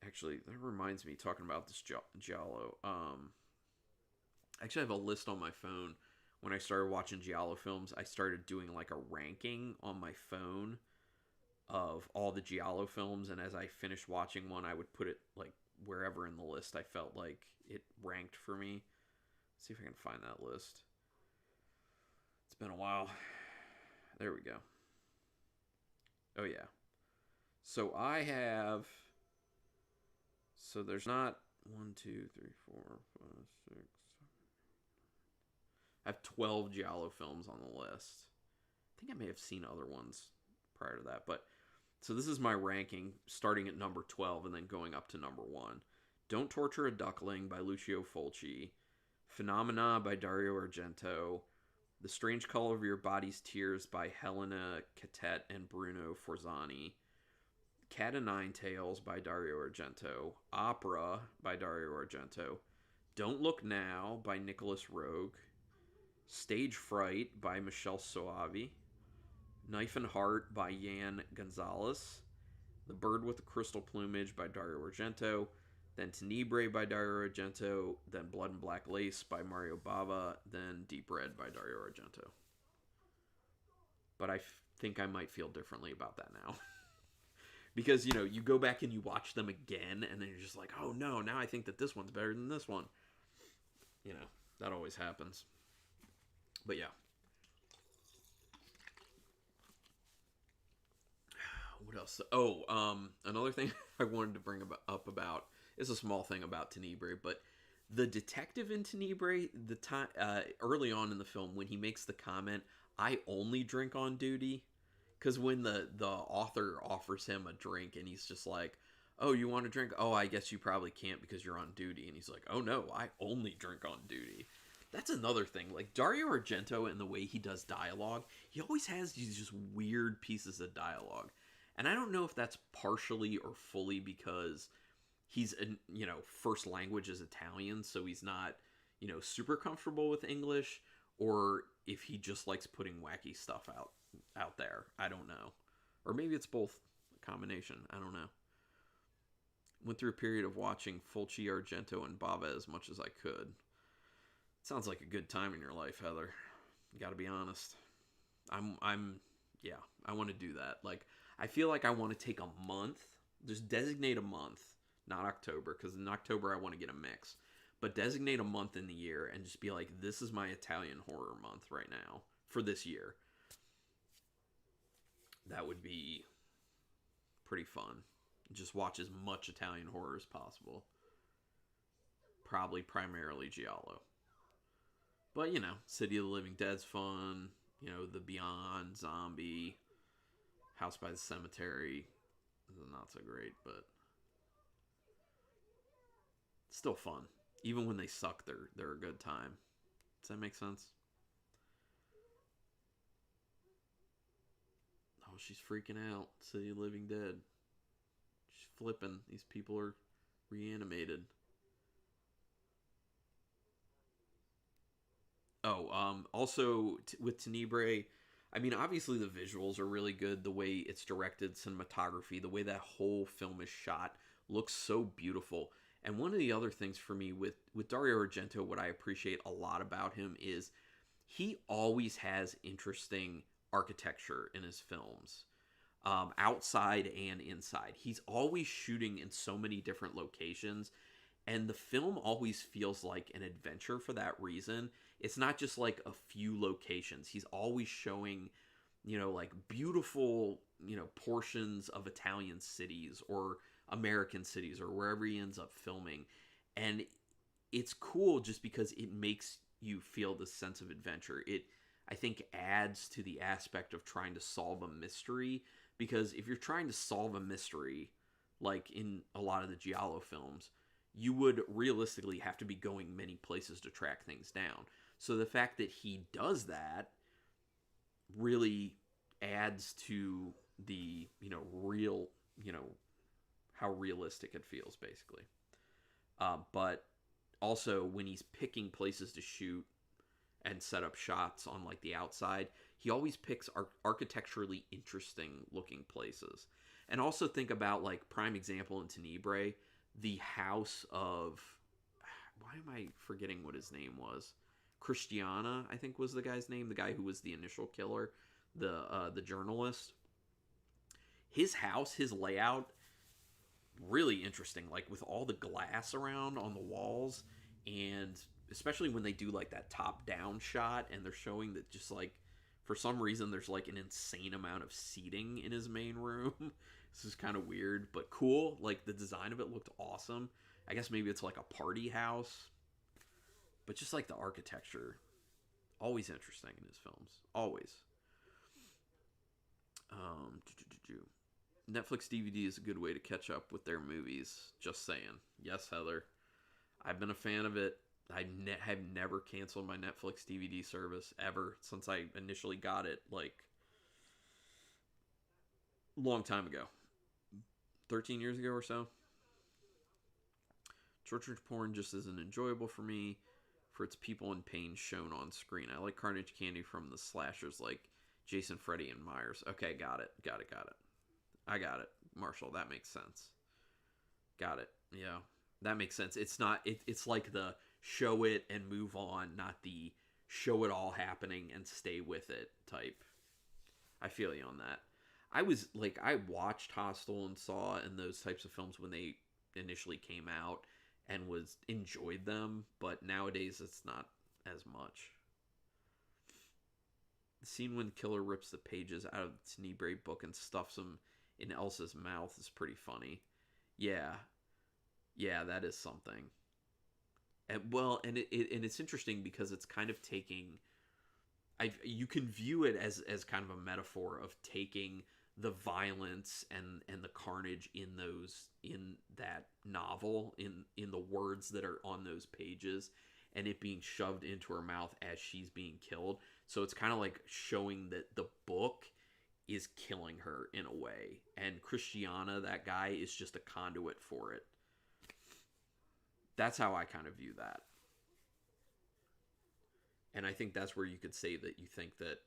Actually, that reminds me, talking about this Giallo. Actually, I have a list on my phone. When I started watching Giallo films, I started doing like a ranking on my phone of all the Giallo films, and as I finished watching one, I would put it like wherever in the list I felt like it ranked for me. See if I can find that list. It's been a while. There we go. Oh yeah. So I have. So there's not 1, 2, 3, 4, 5, 6. I have 12 Giallo films on the list. I think I may have seen other ones prior to that, but so this is my ranking, starting at number 12 and then going up to number 1. Don't Torture a Duckling by Lucio Fulci. Phenomena by Dario Argento. The Strange Color of Your Body's Tears by Helena Catet and Bruno Forzani. Cat o' Nine Tails by Dario Argento. Opera by Dario Argento. Don't Look Now by Nicholas Roeg. Stage Fright by Michelle Soavi. Knife and Heart by Yan Gonzalez. The Bird with the Crystal Plumage by Dario Argento. Then Tenebrae by Dario Argento. Then Blood and Black Lace by Mario Bava. Then Deep Red by Dario Argento. But I think I might feel differently about that now. Because, you know, you go back and you watch them again, and then you're just like, oh no, now I think that this one's better than this one. You know, that always happens. But yeah. What else? Oh, another thing I wanted to bring up about is a small thing about Tenebrae, but the detective in Tenebrae, the time early on in the film when he makes the comment, "I only drink on duty," because when the author offers him a drink and he's just like, "Oh, you want a drink? Oh, I guess you probably can't because you're on duty," and he's like, "Oh no, I only drink on duty." That's another thing. Like Dario Argento and the way he does dialogue, he always has these just weird pieces of dialogue. And I don't know if that's partially or fully because he's, you know, first language is Italian, so he's not, you know, super comfortable with English, or if he just likes putting wacky stuff out there. I don't know. Or maybe it's both, a combination. I don't know. Went through a period of watching Fulci, Argento, and Bava as much as I could. Sounds like a good time in your life, Heather. Gotta be honest. Yeah, I want to do that. Like, I feel like I want to take a month, just designate a month, not October, because in October I want to get a mix, but designate a month in the year and just be like, this is my Italian horror month right now for this year. That would be pretty fun. Just watch as much Italian horror as possible. Probably primarily Giallo. But, you know, City of the Living Dead's fun. You know, The Beyond, Zombie, House by the Cemetery. Not so great, but still fun. Even when they suck, they're a good time. Does that make sense? Oh, she's freaking out. City of the Living Dead. She's flipping. These people are reanimated. Oh, also with Tenebrae, I mean, obviously the visuals are really good. The way it's directed, cinematography, the way that whole film is shot looks so beautiful. And one of the other things for me with Dario Argento, what I appreciate a lot about him is he always has interesting architecture in his films, outside and inside. He's always shooting in so many different locations, and the film always feels like an adventure for that reason. It's not just like a few locations. He's always showing, you know, like beautiful, you know, portions of Italian cities or American cities or wherever he ends up filming. And it's cool just because it makes you feel this sense of adventure. It, I think, adds to the aspect of trying to solve a mystery, because if you're trying to solve a mystery, like in a lot of the Giallo films, you would realistically have to be going many places to track things down. So the fact that he does that really adds to the, you know, real, you know, how realistic it feels, basically. But also, when he's picking places to shoot and set up shots on, like, the outside, he always picks architecturally interesting looking places. And also think about, like, prime example in Tenebrae, the house of, why am I forgetting what his name was? Christiana, I think was the guy's name, the guy who was the initial killer, the journalist. His house, his layout, really interesting, like with all the glass around on the walls, and especially when they do like that top down shot and they're showing that just like for some reason there's like an insane amount of seating in his main room. This is kind of weird but cool. Like the design of it looked awesome. I guess maybe it's like a party house, but just like the architecture, always interesting in his films. Always. Um, Netflix DVD is a good way to catch up with their movies. Just saying. Yes, Heather. I've been a fan of it. Have never canceled my Netflix DVD service ever since I initially got it, like, long time ago. 13 years ago or so. Torture porn just isn't enjoyable for me for its people in pain shown on screen. I like carnage candy from the slashers like Jason, Freddy, and Myers. Okay, got it. I got it. Marshall, that makes sense. Got it. Yeah, that makes sense. It's not, it's like the show it and move on, not the show it all happening and stay with it type. I feel you on that. I was like, I watched Hostel and Saw and those types of films when they initially came out and was enjoyed them, but nowadays it's not as much. The scene when Killer rips the pages out of the Tenebrae book and stuffs them in Elsa's mouth is pretty funny. Yeah, yeah, that is something. And well, and it's interesting because it's kind of taking. You can view it as kind of a metaphor of taking the violence and the carnage in that novel in the words that are on those pages and it being shoved into her mouth as she's being killed. So it's kind of like showing that the book is killing her in a way, and Christiana, that guy, is just a conduit for it. That's how I kind of view that. And I think that's where you could say that you think that,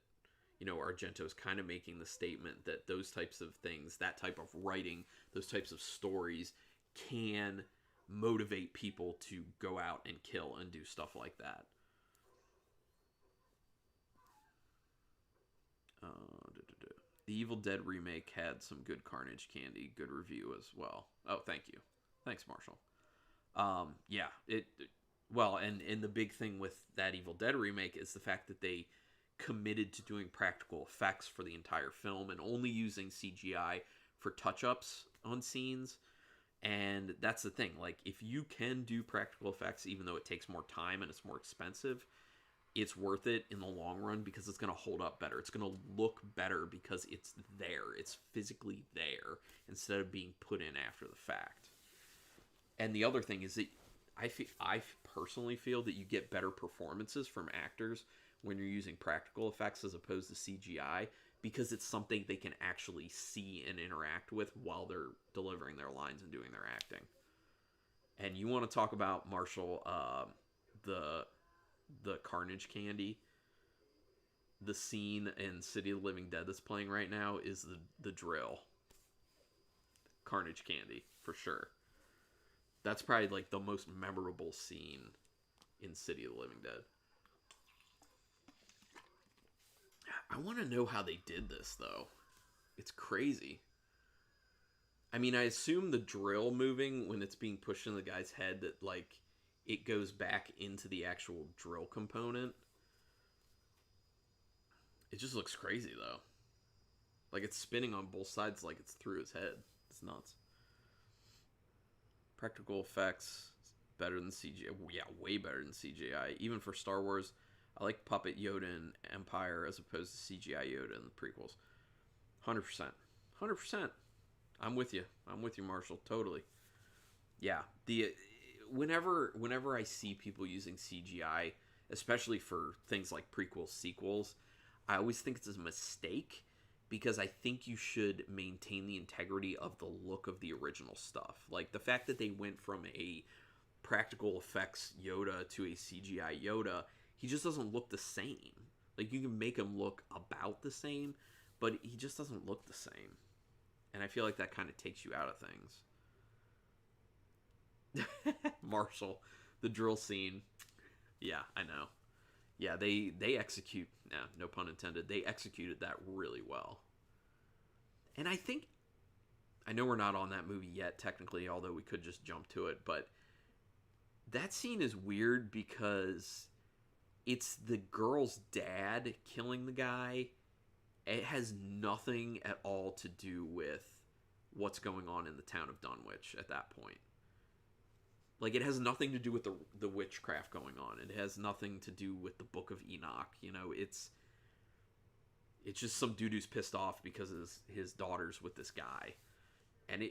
Argento's kind of making the statement that those types of things, that type of writing, those types of stories can motivate people to go out and kill and do stuff like that. The Evil Dead remake had some good carnage candy, good review as well. Oh, thank you. Thanks, Marshall. Yeah, well, and the big thing with that Evil Dead remake is the fact that they committed to doing practical effects for the entire film and only using CGI for touch-ups on scenes. And that's the thing, like, if you can do practical effects, even though it takes more time and it's more expensive, it's worth it in the long run because it's going to hold up better. It's going to look better because it's there. It's physically there instead of being put in after the fact. And the other thing is that I personally feel that you get better performances from actors when you're using practical effects as opposed to CGI because it's something they can actually see and interact with while they're delivering their lines and doing their acting. And you want to talk about, Marshall, the carnage candy? The scene in City of the Living Dead that's playing right now is the drill. Carnage candy, for sure. That's probably like the most memorable scene in City of the Living Dead. I want to know how they did this, though. It's crazy. I mean, I assume the drill moving when it's being pushed in the guy's head, that, like, it goes back into the actual drill component. It just looks crazy, though. Like, it's spinning on both sides like it's through his head. It's nuts. Practical effects, better than CGI. Yeah, way better than CGI. Even for Star Wars, I like Puppet Yoda in Empire as opposed to CGI Yoda in the prequels. 100%. 100%. I'm with you, Marshall. Totally. Yeah. Whenever I see people using CGI, especially for things like prequels, sequels, I always think it's a mistake because I think you should maintain the integrity of the look of the original stuff. Like the fact that they went from a practical effects Yoda to a CGI Yoda, he just doesn't look the same. Like you can make him look about the same, but he just doesn't look the same. And I feel like that kind of takes you out of things. Marshall, the drill scene. Yeah, I know. Yeah, they execute, no pun intended, they executed that really well. And I know we're not on that movie yet, technically, although we could just jump to it, but that scene is weird because it's the girl's dad killing the guy. It has nothing at all to do with what's going on in the town of Dunwich at that point. Like, it has nothing to do with the witchcraft going on. It has nothing to do with the Book of Enoch. You know, it's just some dude who's pissed off because his daughter's with this guy. And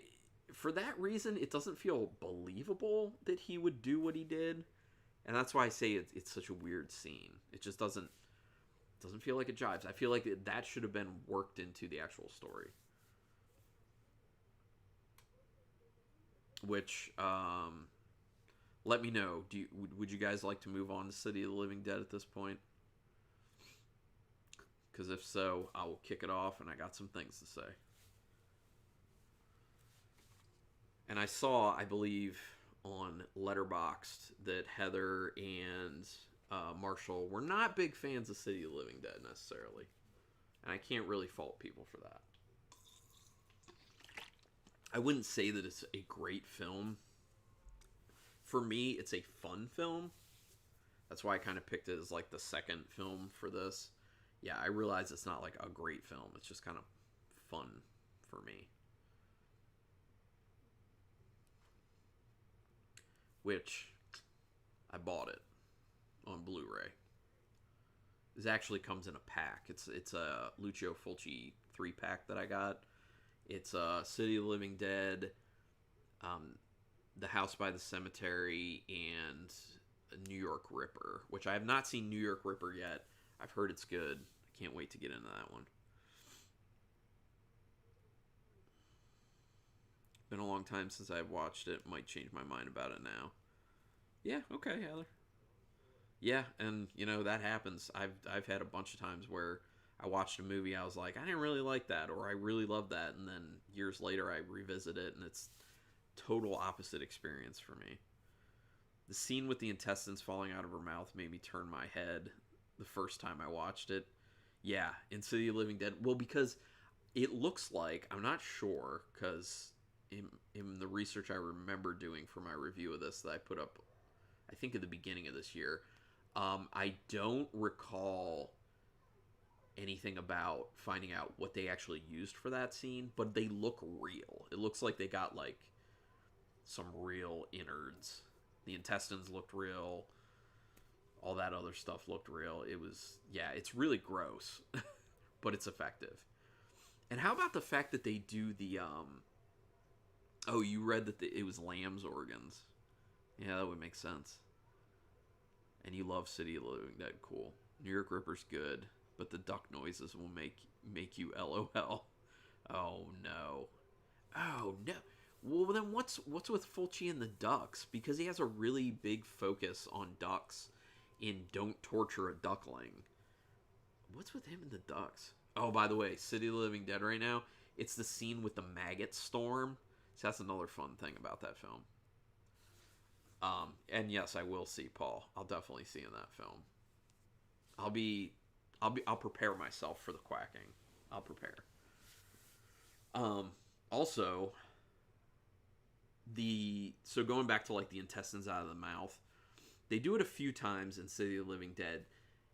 for that reason, it doesn't feel believable that he would do what he did. And that's why I say it's such a weird scene. It just doesn't feel like it jives. I feel like that should have been worked into the actual story. Which, let me know. Would you guys like to move on to City of the Living Dead at this point? Because if so, I will kick it off, and I got some things to say. And I saw, I believe, on Letterboxd that Heather and Marshall were not big fans of City of the Living Dead necessarily. And I can't really fault people for that. I wouldn't say that it's a great film. For me, it's a fun film. That's why I kind of picked it as like the second film for this. Yeah, I realize it's not like a great film. It's just kind of fun for me. Which, I bought it on Blu-ray. This actually comes in a pack. It's a Lucio Fulci 3-pack that I got. It's City of the Living Dead, The House by the Cemetery, and New York Ripper, which I have not seen New York Ripper yet. I've heard it's good. I can't wait to get into that one. Been a long time since I've watched it. Might change my mind about it now. Yeah, okay, Heather. Yeah, and you know that happens. I've had a bunch of times where I watched a movie, I was like, I didn't really like that, or I really love that, and then years later I revisit it, and it's total opposite experience for me. The scene with the intestines falling out of her mouth made me turn my head the first time I watched it. Yeah, in City of Living Dead. Well, because it looks like, I'm not sure, because in the research I remember doing for my review of this that I put up, I think at the beginning of this year, I don't recall anything about finding out what they actually used for that scene, but they look real. It looks like they got like some real innards. The intestines looked real. All that other stuff looked real. It was, yeah, it's really gross, but it's effective. And how about the fact that they do the, oh, you read that it was lamb's organs. Yeah, that would make sense. And you love City of the Living Dead, cool. New York Ripper's good, but the duck noises will make you LOL. Oh no. Oh no. Well then what's with Fulci and the ducks? Because he has a really big focus on ducks in Don't Torture a Duckling. What's with him and the ducks? Oh, by the way, City of the Living Dead right now, it's the scene with the maggot storm. So that's another fun thing about that film. And yes, I will see Paul. I'll definitely see in that film. I'll prepare myself for the quacking. I'll prepare. Also, so going back to like the intestines out of the mouth, they do it a few times in City of the Living Dead.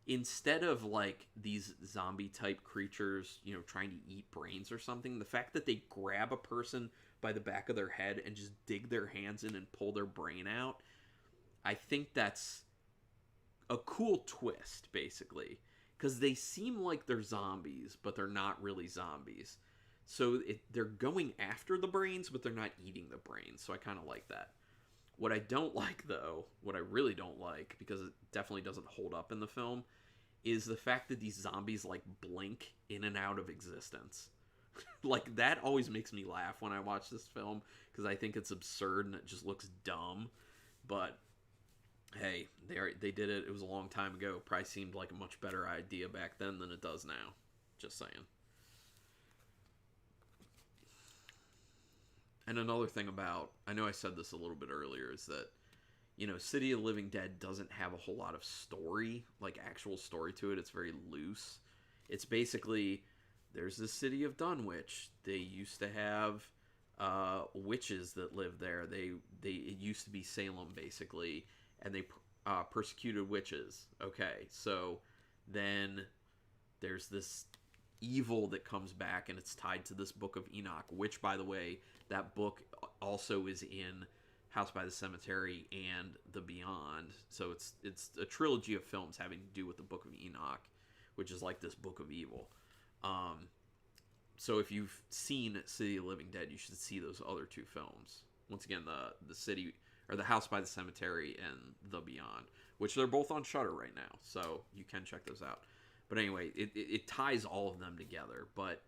Instead of like these zombie type creatures, you know, trying to eat brains or something, the fact that they grab a person by the back of their head and just dig their hands in and pull their brain out, I think that's a cool twist, basically. Because they seem like they're zombies, but they're not really zombies. So they're going after the brains, but they're not eating the brains. So I kind of like that. What I don't like, though, what I really don't like, because it definitely doesn't hold up in the film, is the fact that these zombies, like, blink in and out of existence. Like, that always makes me laugh when I watch this film, because I think it's absurd and it just looks dumb. But hey, they did it. It was a long time ago. Probably seemed like a much better idea back then than it does now. Just saying. And another thing about, I know I said this a little bit earlier, is that, you know, City of the Living Dead doesn't have a whole lot of story, like actual story to it. It's very loose. It's basically, there's the city of Dunwich. They used to have witches that live there. They it used to be Salem basically, and they persecuted witches. Okay, so then there's this evil that comes back, and it's tied to this Book of Enoch, which, by the way, that book also is in House by the Cemetery and The Beyond. So it's a trilogy of films having to do with the Book of Enoch, which is like this Book of Evil. Um, so if you've seen City of the Living Dead, you should see those other two films. Once again, the city or the House by the Cemetery and The Beyond, which they're both on Shudder right now, so you can check those out. But anyway, it ties all of them together. But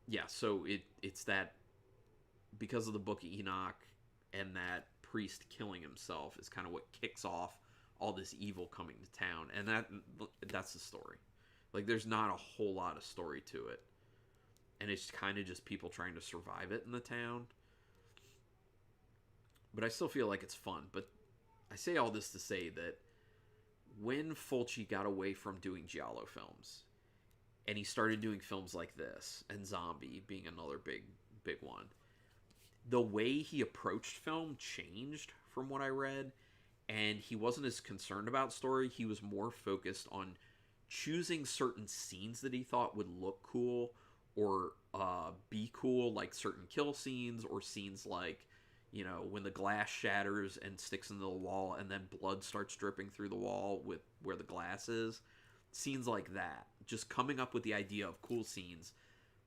yeah, so it's that because of the Book of Enoch and that priest killing himself is kind of what kicks off all this evil coming to town, and that's the story. Like, there's not a whole lot of story to it, and it's kind of just people trying to survive it in the town. But I still feel like it's fun. But I say all this to say that when Fulci got away from doing giallo films and he started doing films like this, and Zombie being another big one, the way he approached film changed from what I read, and he wasn't as concerned about story. He was more focused on choosing certain scenes that he thought would look cool or be cool, like certain kill scenes or scenes like, you know, when the glass shatters and sticks into the wall and then blood starts dripping through the wall with where the glass is. Scenes like that. Just coming up with the idea of cool scenes,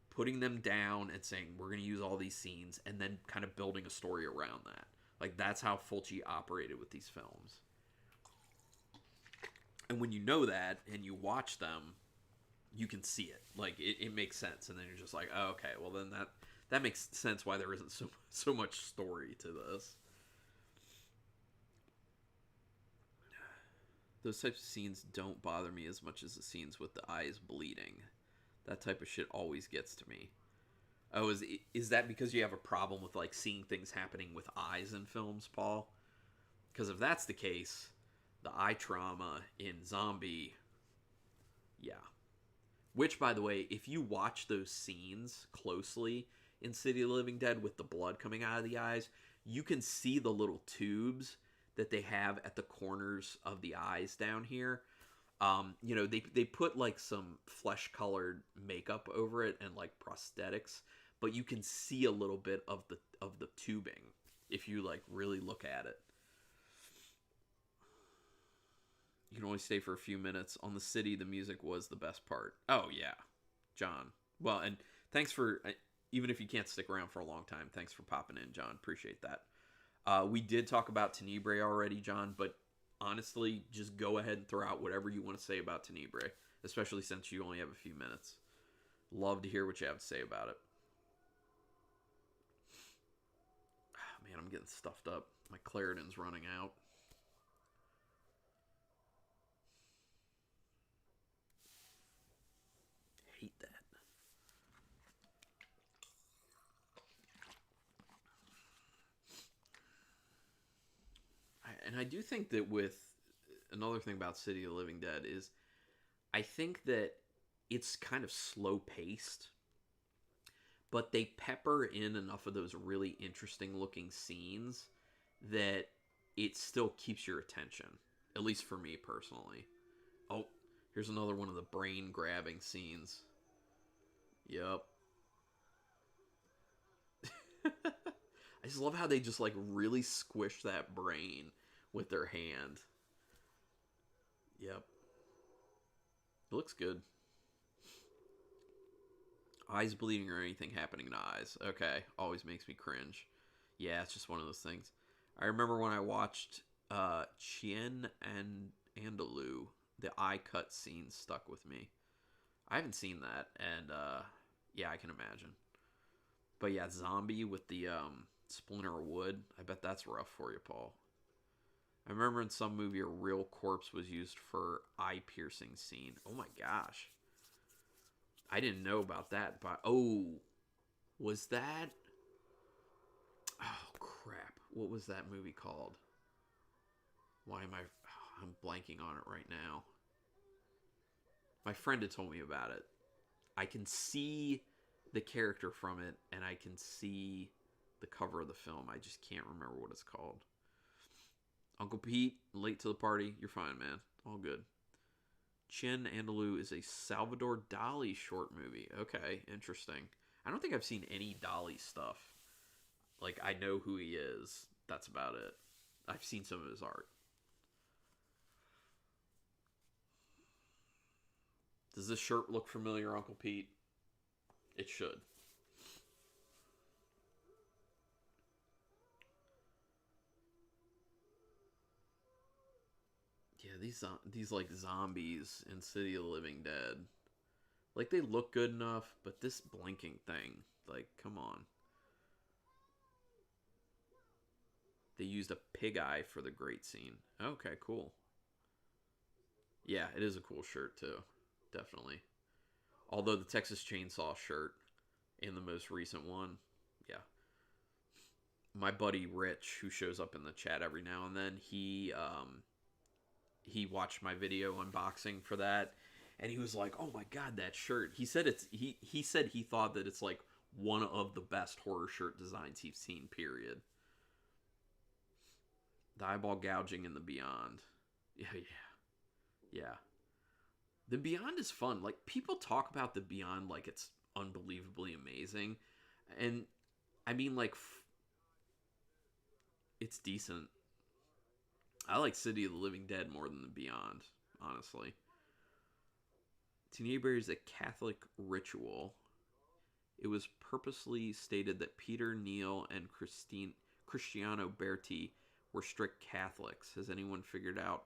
putting them down and saying, we're going to use all these scenes, and then kind of building a story around that. Like, that's how Fulci operated with these films. And when you know that and you watch them, you can see it. Like, it makes sense. And then you're just like, oh, okay, well, then that makes sense why there isn't so much story to this. Those types of scenes don't bother me as much as the scenes with the eyes bleeding. That type of shit always gets to me. Oh, is that because you have a problem with, like, seeing things happening with eyes in films, Paul? Because if that's the case, the eye trauma in Zombie, yeah. Which, by the way, if you watch those scenes closely in City of the Living Dead with the blood coming out of the eyes, you can see the little tubes that they have at the corners of the eyes down here. You know, they put like some flesh colored makeup over it and like prosthetics, but you can see a little bit of the tubing if you like really look at it. You can only stay for a few minutes. On the city, the music was the best part. Oh yeah, John. Well, and thanks for, even if you can't stick around for a long time, thanks for popping in, John. Appreciate that. We did talk about Tenebrae already, John, but honestly, just go ahead and throw out whatever you want to say about Tenebrae, especially since you only have a few minutes. Love to hear what you have to say about it. Oh, man, I'm getting stuffed up. My Claritin's running out. Hate that. And I do think that with another thing about City of the Living Dead is I think that it's kind of slow paced, but they pepper in enough of those really interesting looking scenes that it still keeps your attention, at least for me personally. Oh, here's another one of the brain grabbing scenes. Yep. I just love how they just like really squish that brain with their hand. Yep. It looks good. Eyes bleeding or anything happening to eyes. Okay. Always makes me cringe. Yeah, it's just one of those things. I remember when I watched Chien and Andalou, the eye cut scene stuck with me. I haven't seen that, and yeah, I can imagine. But yeah, Zombie with the splinter of wood. I bet that's rough for you, Paul. I remember in some movie a real corpse was used for eye piercing scene. Oh my gosh. I didn't know about that, but oh, was that? Oh crap. What was that movie called? Why am I'm blanking on it right now. My friend had told me about it. I can see the character from it, and I can see the cover of the film. I just can't remember what it's called. Uncle Pete, late to the party. You're fine, man. All good. Chin Andalou is a Salvador Dali short movie. Okay, interesting. I don't think I've seen any Dali stuff. Like, I know who he is. That's about it. I've seen some of his art. Does this shirt look familiar, Uncle Pete? It should. Yeah, these like zombies in City of the Living Dead. Like, they look good enough, but this blinking thing, like, come on. They used a pig eye for the great scene. Okay, cool. Yeah, it is a cool shirt too. Definitely. Although the Texas Chainsaw shirt in the most recent one, yeah. My buddy Rich, who shows up in the chat every now and then, he watched my video unboxing for that, and he was like, "Oh my god, that shirt!" He said he said he thought that it's like one of the best horror shirt designs he's seen. Period. The eyeball gouging in the Beyond. Yeah, yeah, yeah. The Beyond is fun. Like, people talk about the Beyond like it's unbelievably amazing, and I mean, like, it's decent. I like City of the Living Dead more than the Beyond, honestly. Tenebrae is a Catholic ritual. It was purposely stated that Peter, Neil, and Cristiano Berti were strict Catholics. Has anyone figured out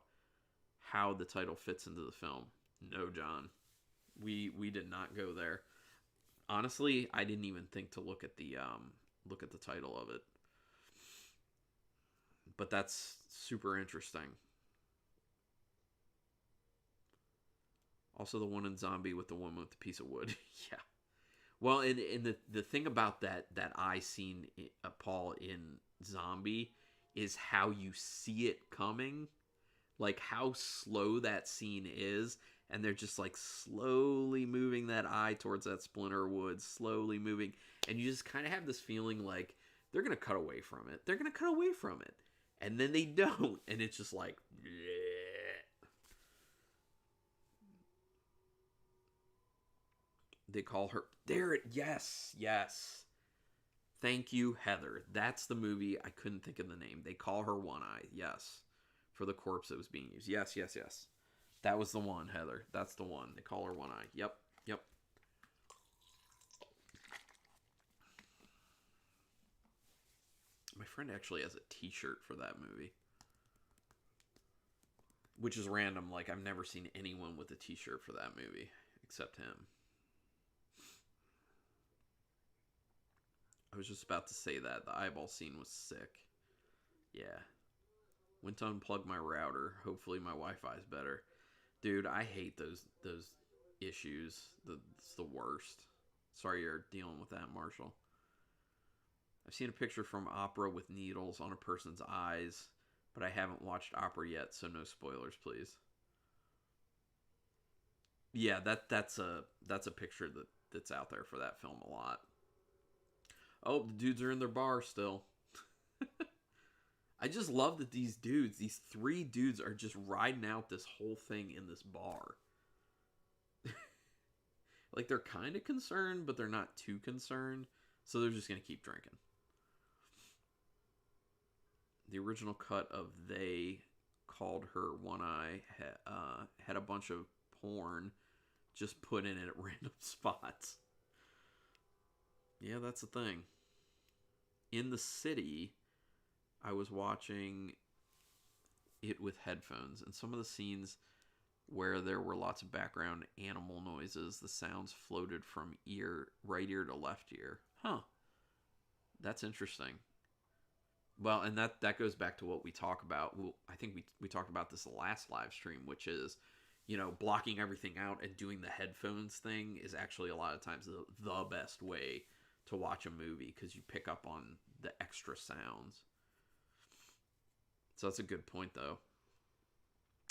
how the title fits into the film? No, John. We did not go there. Honestly, I didn't even think to look at the title of it. But that's super interesting. Also, the one in Zombie with the woman with the piece of wood. Yeah. Well, and the thing about that eye scene, Paul, in Zombie, is how you see it coming, like how slow that scene is, and they're just like slowly moving that eye towards that splinter of wood, slowly moving, and you just kind of have this feeling like they're gonna cut away from it. They're gonna cut away from it, and then they don't, and it's just like. Bleh. They call her there. Yes, yes. Thank you, Heather. That's the movie. I couldn't think of the name. They call her One Eye. Yes, for the corpse that was being used. Yes, yes, yes. That was the one, Heather. That's the one. They call her One Eye. Yep, yep. My friend actually has a T-shirt for that movie, which is random. Like, I've never seen anyone with a T-shirt for that movie except him. I was just about to say that. The eyeball scene was sick. Yeah. Went to unplug my router. Hopefully my Wi-Fi is better. Dude, I hate those issues. It's the worst. Sorry you're dealing with that, Marshall. I've seen a picture from Opera with needles on a person's eyes, but I haven't watched Opera yet, so no spoilers, please. Yeah, that's a picture that's out there for that film a lot. Oh, the dudes are in their bar still. I just love that these three dudes, are just riding out this whole thing in this bar. Like, they're kind of concerned, but they're not too concerned. So they're just going to keep drinking. The original cut of They Called Her One Eye had a bunch of porn just put in it at random spots. Yeah, that's the thing. In the city, I was watching it with headphones, and some of the scenes where there were lots of background animal noises, the sounds floated from right ear to left ear. Huh. That's interesting. Well, and that goes back to what we talk about. Well, I think we talked about this last live stream, which is, blocking everything out and doing the headphones thing is actually a lot of times the best way to watch a movie, because you pick up on the extra sounds. So that's a good point, though.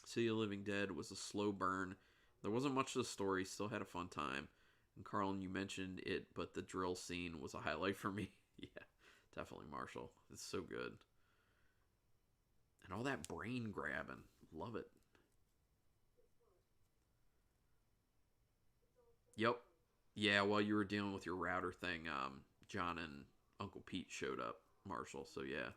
City of Living Dead was a slow burn. There wasn't much to the story. Still had a fun time. And Carlin, you mentioned it, but the drill scene was a highlight for me. Yeah, definitely Marshall. It's so good. And all that brain grabbing. Love it. Yep. Yeah, while you were dealing with your router thing, John and Uncle Pete showed up, Marshall. So yeah.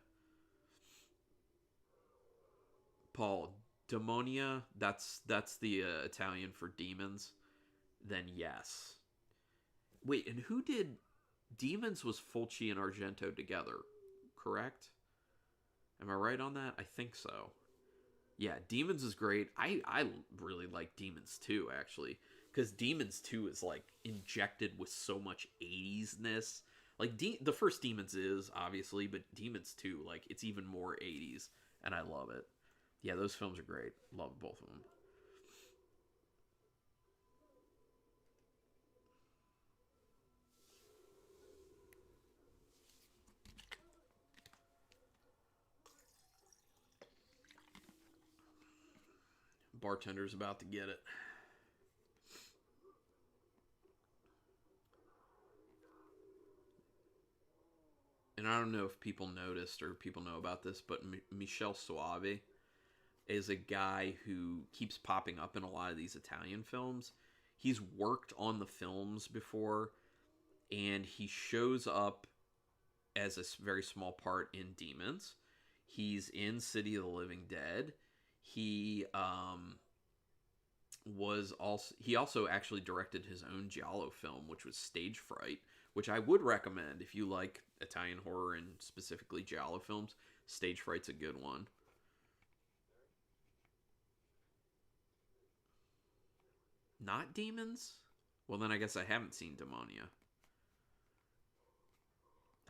Paul, demonia, that's the Italian for demons. Then yes. Wait, and who did Demons was Fulci and Argento together, correct? Am I right on that? I think so. Yeah, Demons is great. I really like Demons 2 actually, because Demons 2 is like injected with so much 80s ness. Like the first Demons is obviously, but Demons 2 like it's even more 80s, and I love it. Yeah, those films are great. Love both of them. Bartender's about to get it. And I don't know if people noticed or people know about this, but Michel Soavi is a guy who keeps popping up in a lot of these Italian films. He's worked on the films before, and he shows up as a very small part in Demons. He's in City of the Living Dead. He he also actually directed his own giallo film, which was Stage Fright, which I would recommend if you like Italian horror and specifically giallo films. Stage Fright's a good one. Not Demons? Well, then I guess I haven't seen Demonia.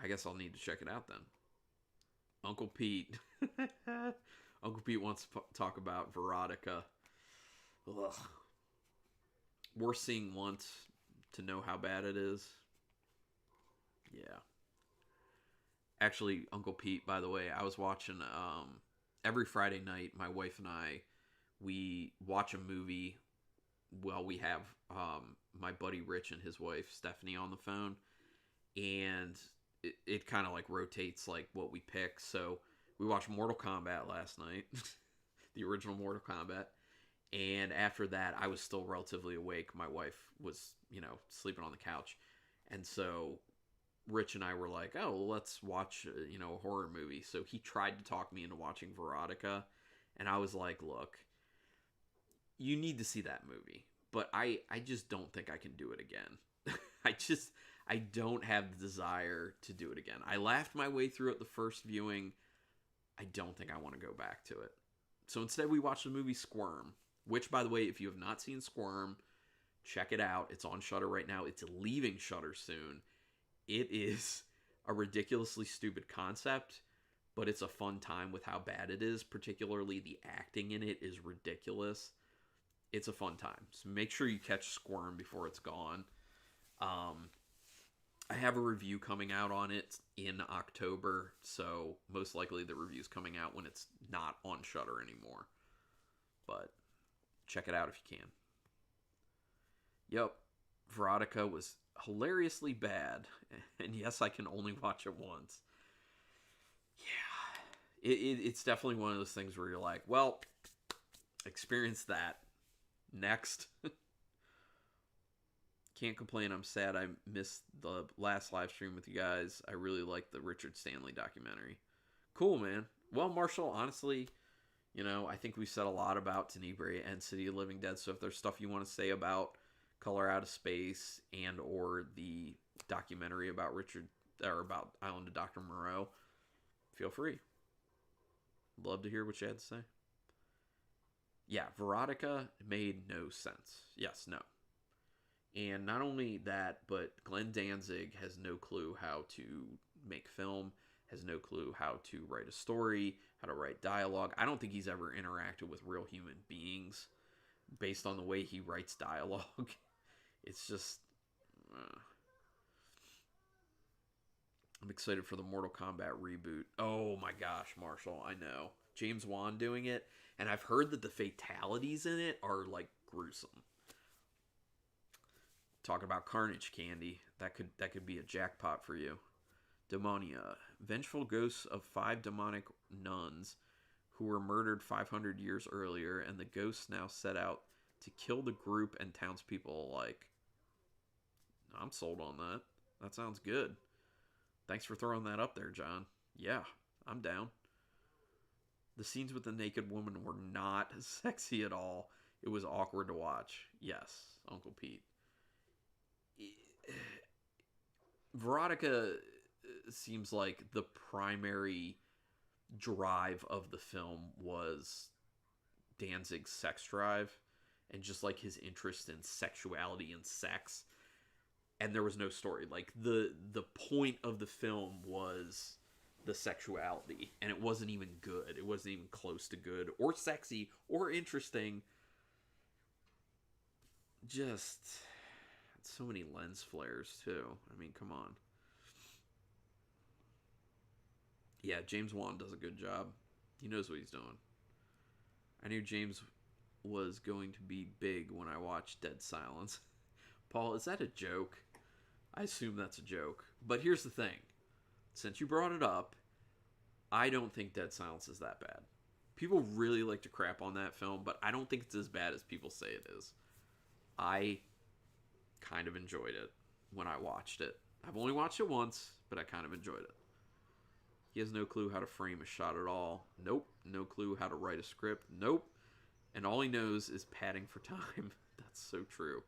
I guess I'll need to check it out then. Uncle Pete. Uncle Pete wants to talk about Veronica. Ugh. Worth seeing once to know how bad it is. Yeah. Actually, Uncle Pete, by the way, I was watching every Friday night, my wife and I, we watch a movie. Well, we have my buddy Rich and his wife Stephanie on the phone, and it kind of like rotates like what we pick. So we watched Mortal Kombat last night, the original Mortal Kombat, and after that, I was still relatively awake. My wife was, sleeping on the couch, and so Rich and I were like, "Oh, well, let's watch, a horror movie." So he tried to talk me into watching Veronica, and I was like, "Look, you need to see that movie, but I just don't think I can do it again. I just I don't have the desire to do it again. I laughed my way through it the first viewing. I don't think I want to go back to it. So instead, we watched the movie Squirm, which, by the way, if you have not seen Squirm, check it out. It's on Shutter right now. It's leaving Shutter soon. It is a ridiculously stupid concept, but it's a fun time with how bad it is. Particularly the acting in it is ridiculous. It's a fun time. So make sure you catch Squirm before it's gone. I have a review coming out on it in October, so most likely the review's coming out when it's not on Shutter anymore. But check it out if you can. Yep, Veronica was hilariously bad, and yes, I can only watch it once. Yeah, it's definitely one of those things where you're like, well, experience that. Next. Can't complain. I'm sad I missed the last live stream with you guys. I really like the Richard Stanley documentary. Cool, man. Well, Marshall, honestly, I think we said a lot about Tenebrae and City of Living Dead. So if there's stuff you want to say about Color Out of Space and or the documentary about Richard or about Island of Dr. Moreau, feel free. Love to hear what you had to say. Yeah, Veronica made no sense. Yes, no. And not only that, but Glenn Danzig has no clue how to make film, has no clue how to write a story, how to write dialogue. I don't think he's ever interacted with real human beings based on the way he writes dialogue. It's just. I'm excited for the Mortal Kombat reboot. Oh my gosh, Marshall, I know. James Wan doing it, and I've heard that the fatalities in it are like gruesome. talking about Carnage Candy. That could be a jackpot for you. Demonia, vengeful ghosts of 5 demonic nuns who were murdered 500 years earlier, and the ghosts now set out to kill the group and townspeople alike. I'm sold on that. That sounds good. Thanks for throwing that up there, John. Yeah, I'm down. The scenes with the naked woman were not sexy at all. It was awkward to watch. Yes, Uncle Pete. Veronica seems like the primary drive of the film was Danzig's sex drive and just like his interest in sexuality and sex. And there was no story. Like the point of the film was the sexuality, and it wasn't even good. It wasn't even close to good or sexy or interesting. Just so many lens flares too. I mean, come on. Yeah, James Wan does a good job. He knows what he's doing. I knew James was going to be big when I watched Dead Silence. Paul, is that a joke? I assume that's a joke. But here's the thing. Since you brought it up, I don't think Dead Silence is that bad. People really like to crap on that film, but I don't think it's as bad as people say it is. I kind of enjoyed it when I watched it. I've only watched it once, but I kind of enjoyed it. He has no clue how to frame a shot at all. Nope. No clue how to write a script. Nope. And all he knows is padding for time. That's so true.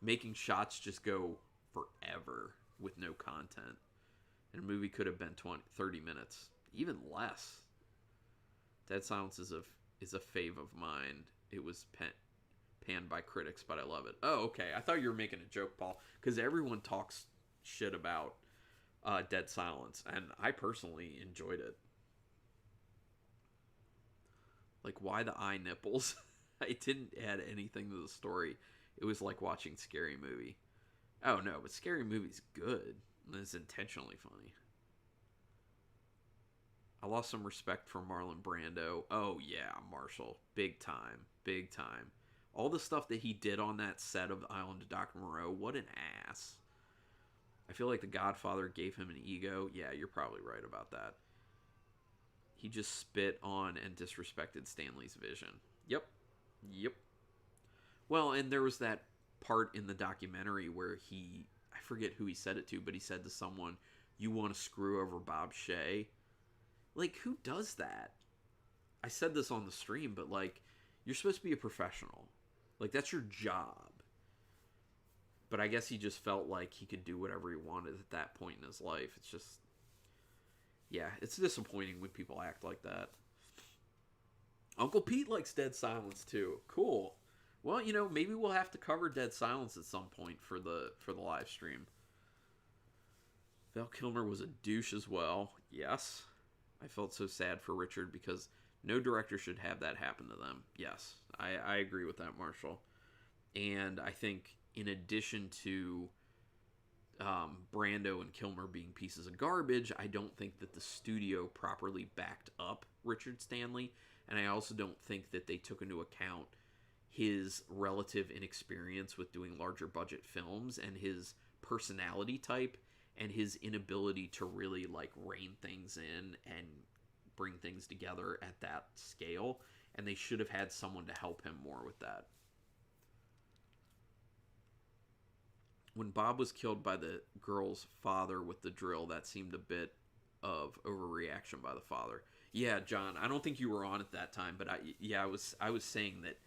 Making shots just go forever with no content. And a movie could have been 30 minutes. Even less. Dead Silence is a fave of mine. It was panned by critics, but I love it. Oh, okay. I thought you were making a joke, Paul. Because everyone talks shit about Dead Silence, and I personally enjoyed it. Like, why the eye nipples? It didn't add anything to the story. It was like watching Scary Movie. Oh no, but Scary Movie's good. It's intentionally funny. I lost some respect for Marlon Brando. Oh yeah, Marshall. Big time. Big time. All the stuff that he did on that set of The Island of Dr. Moreau, what an ass. I feel like The Godfather gave him an ego. Yeah, you're probably right about that. He just spit on and disrespected Stanley's vision. Yep. Well, and there was that part in the documentary where I forget who he said it to, but he said to someone, "You want to screw over Bob Shea?" Like, who does that? I said this on the stream, but like, you're supposed to be a professional. Like, that's your job. But I guess he just felt like he could do whatever he wanted at that point in his life. It's just, yeah, it's disappointing when people act like that. Uncle Pete likes Dead Silence too. Cool. Well, maybe we'll have to cover Dead Silence at some point for the live stream. Val Kilmer was a douche as well. Yes. I felt so sad for Richard because no director should have that happen to them. Yes. I agree with that, Marshall. And I think in addition to Brando and Kilmer being pieces of garbage, I don't think that the studio properly backed up Richard Stanley. And I also don't think that they took into account his relative inexperience with doing larger budget films and his personality type and his inability to really like rein things in and bring things together at that scale. And they should have had someone to help him more with that. When Bob was killed by the girl's father with the drill, that seemed a bit of overreaction by the father. Yeah, John, I don't think you were on at that time, but I was saying that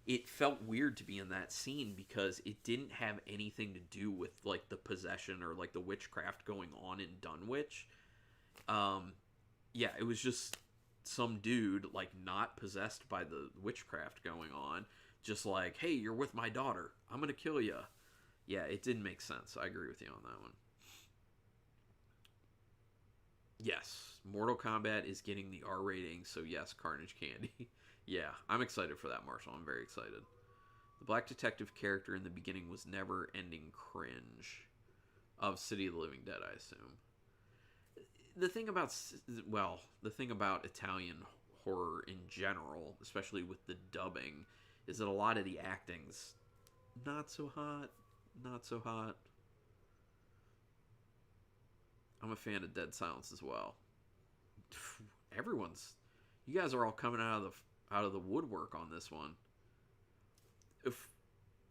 it felt weird to be in that scene because it didn't have anything to do with like the possession or like the witchcraft going on in Dunwich. Yeah, it was just some dude like not possessed by the witchcraft going on, just like, hey, you're with my daughter, I'm gonna kill you. Yeah, it didn't make sense. I agree with you on that one. Yes, Mortal Kombat is getting the R rating, so yes, Carnage Candy. Yeah, I'm excited for that, Marshall. I'm very excited. The Black Detective character in the beginning was never-ending cringe of City of the Living Dead, I assume. The thing about Italian horror in general, especially with the dubbing, is that a lot of the acting's not so hot. not so hot. I'm a fan of Dead Silence as well. Everyone's, you guys are all coming out of the woodwork on this one. If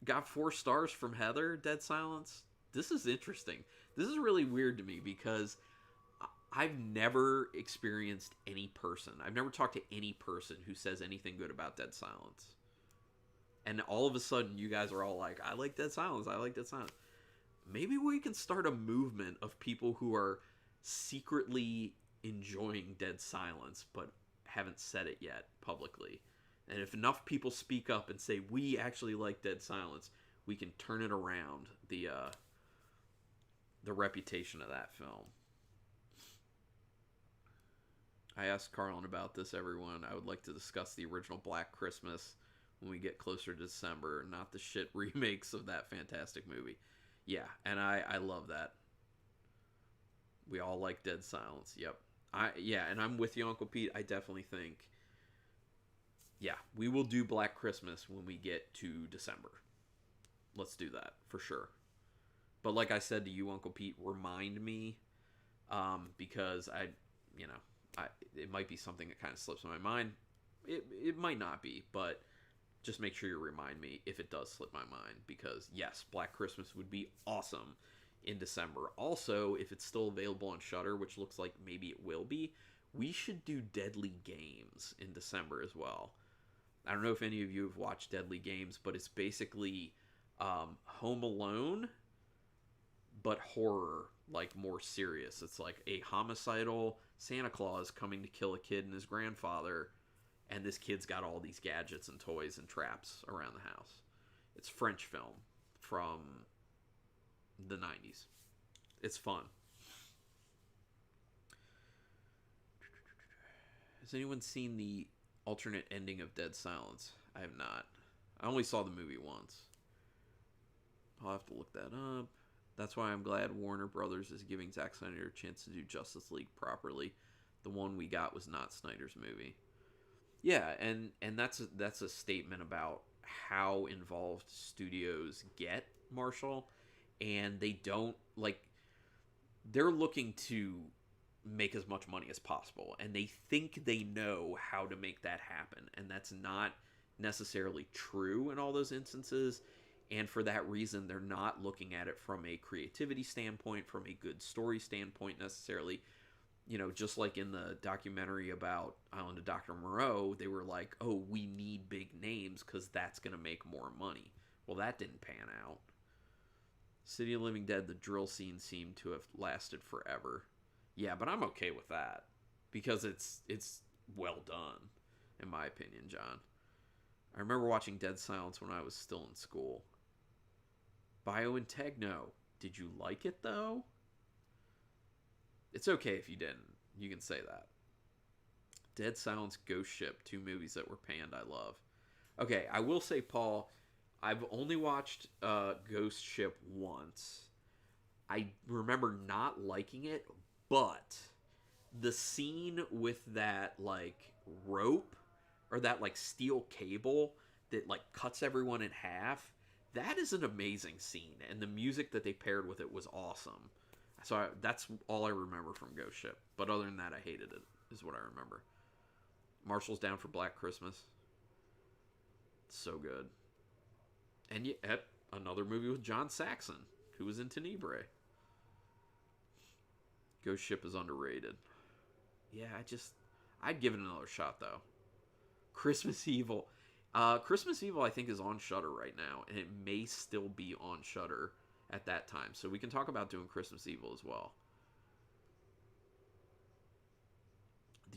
got 4 stars from Heather, Dead Silence. This is interesting. This is really weird to me because I've never experienced any person. I've never talked to any person who says anything good about Dead Silence. And all of a sudden, you guys are all like, I like Dead Silence. I like Dead Silence. Maybe we can start a movement of people who are secretly enjoying Dead Silence, but haven't said it yet publicly. And if enough people speak up and say, we actually like Dead Silence, we can turn it around, the reputation of that film. I asked Carlin about this, everyone. I would like to discuss the original Black Christmas when we get closer to December, not the shit remakes of that fantastic movie. Yeah, and I love that. We all like Dead Silence. Yep. Yeah, and I'm with you, Uncle Pete. I definitely think, yeah, we will do Black Christmas when we get to December. Let's do that for sure. But like I said to you, Uncle Pete, remind me, because you know, it might be something that kind of slips my mind. It might not be, but just make sure you remind me if it does slip my mind, because yes, Black Christmas would be awesome in December. Also, if it's still available on Shudder, which looks like maybe it will be, we should do Deadly Games in December as well. I don't know if any of you have watched Deadly Games, but it's basically Home Alone, but horror, like more serious. It's like a homicidal Santa Claus coming to kill a kid and his grandfather, and this kid's got all these gadgets and toys and traps around the house. It's French film from the 90s. It's fun. Has anyone seen the alternate ending of Dead Silence? I have not. I only saw the movie once. I'll have to look that up. That's why I'm glad Warner Brothers is giving Zack Snyder a chance to do Justice League properly. The one we got was not Snyder's movie. Yeah, and that's a statement about how involved studios get, Marshall, and they don't, like, they're looking to make as much money as possible, and they think they know how to make that happen, and that's not necessarily true in all those instances. And for that reason, they're not looking at it from a creativity standpoint, from a good story standpoint necessarily. You know, just like in the documentary about Island of Dr. Moreau, they were like, oh, we need big names because that's going to make more money. Well, that didn't pan out. City of Living Dead, the drill scene seemed to have lasted forever. Yeah, but I'm okay with that because it's well done, in my opinion, John. I remember watching Dead Silence when I was still in school. Bio and Techno. Did you like it, though? It's okay if you didn't. You can say that. Dead Silence, Ghost Ship, 2 movies that were panned I love. Okay, I will say, Paul, I've only watched Ghost Ship once. I remember not liking it, but the scene with that, like, rope, or that, like, steel cable that, like, cuts everyone in half, that is an amazing scene, and the music that they paired with it was awesome. So that's all I remember from Ghost Ship. But other than that, I hated it, is what I remember. Marshall's down for Black Christmas. So good. And yet, another movie with John Saxon, who was in Tenebrae. Ghost Ship is underrated. Yeah, I'd give it another shot, though. Christmas Evil. Christmas Evil, I think, is on Shudder right now, and it may still be on Shudder at that time. So we can talk about doing Christmas Evil as well.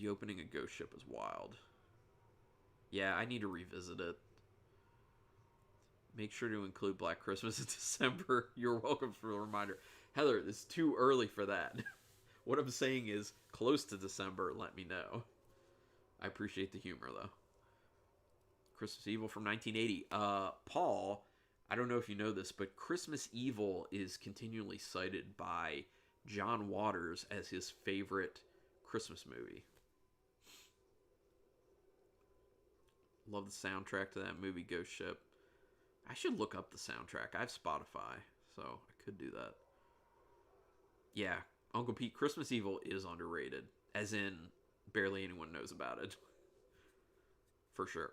The opening of Ghost Ship is wild. Yeah, I need to revisit it. Make sure to include Black Christmas in December. You're welcome for the reminder. Heather, it's too early for that. What I'm saying is, close to December, let me know. I appreciate the humor, though. Christmas Evil from 1980. Paul, I don't know if you know this, but Christmas Evil is continually cited by John Waters as his favorite Christmas movie. Love the soundtrack to that movie, Ghost Ship. I should look up the soundtrack. I have Spotify, so I could do that. Yeah, Uncle Pete Christmas Evil is underrated, as in barely anyone knows about it, for sure.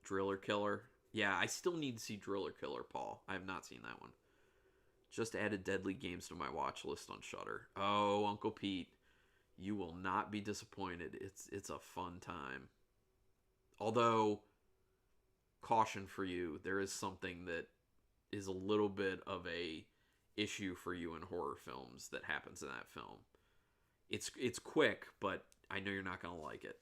Driller Killer. Yeah, I still need to see Driller Killer, Paul. I have not seen that one. Just added Deadly Games to my watch list on Shudder. Oh, Uncle Pete, you will not be disappointed. It's a fun time. Although, caution for you, there is something that is a little bit of a issue for you in horror films that happens in that film. It's quick, but I know you're not gonna like it.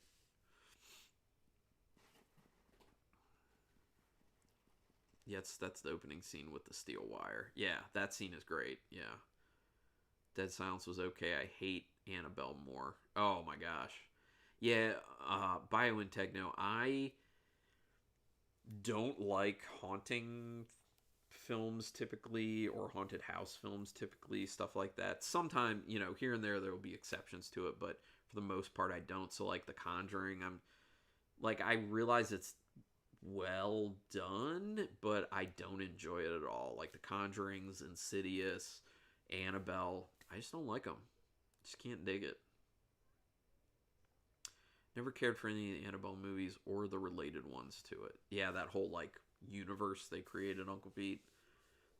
Yes, that's the opening scene with the steel wire. Yeah, that scene is great. Yeah. Dead Silence was okay. I hate Annabelle more. Oh my gosh. Yeah, BioIntegno. I don't like haunting films typically, or haunted house films typically, stuff like that. Sometime, here and there will be exceptions to it, but for the most part I don't. So like The Conjuring, I realize it's well done, but I don't enjoy it at all. Like The Conjuring's, Insidious, Annabelle, I just don't like them. Just can't dig it. Never cared for any of the Annabelle movies or the related ones to it. Yeah, that whole universe they created, Uncle Pete.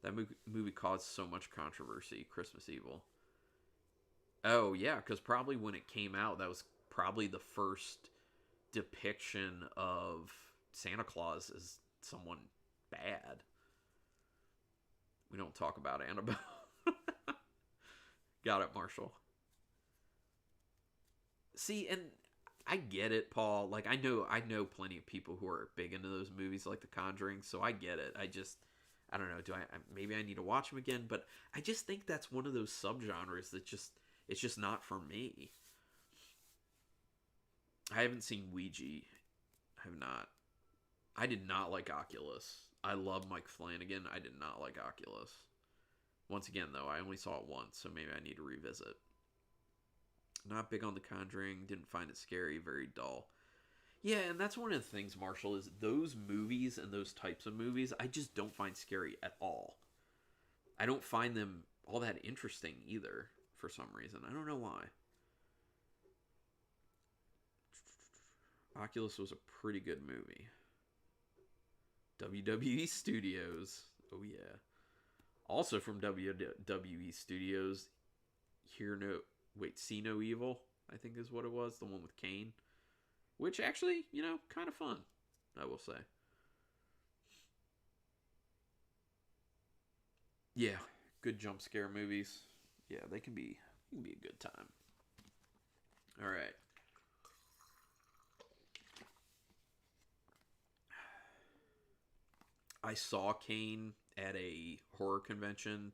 That movie caused so much controversy. Christmas Evil. Oh yeah, because probably when it came out, that was probably the first depiction of Santa Claus as someone bad. We don't talk about Annabelle. Got it, Marshall. See, and I get it, Paul. Like I know plenty of people who are big into those movies like The Conjuring, so I get it. I don't know. Maybe I need to watch them again, but I just think that's one of those subgenres that it's just not for me. I haven't seen Ouija. I have not. I did not like Oculus. I love Mike Flanagan. I did not like Oculus. Once again, though, I only saw it once, so maybe I need to revisit. Not big on The Conjuring. Didn't find it scary. Very dull. Yeah, and that's one of the things, Marshall, is those movies and those types of movies, I just don't find scary at all. I don't find them all that interesting either, for some reason. I don't know why. Oculus was a pretty good movie. WWE Studios. Oh, yeah. Also from WWE Studios, See No Evil, I think is what it was. The one with Kane. Which actually, kind of fun, I will say. Yeah, good jump scare movies. Yeah, they can be a good time. All right. I saw Kane at a horror convention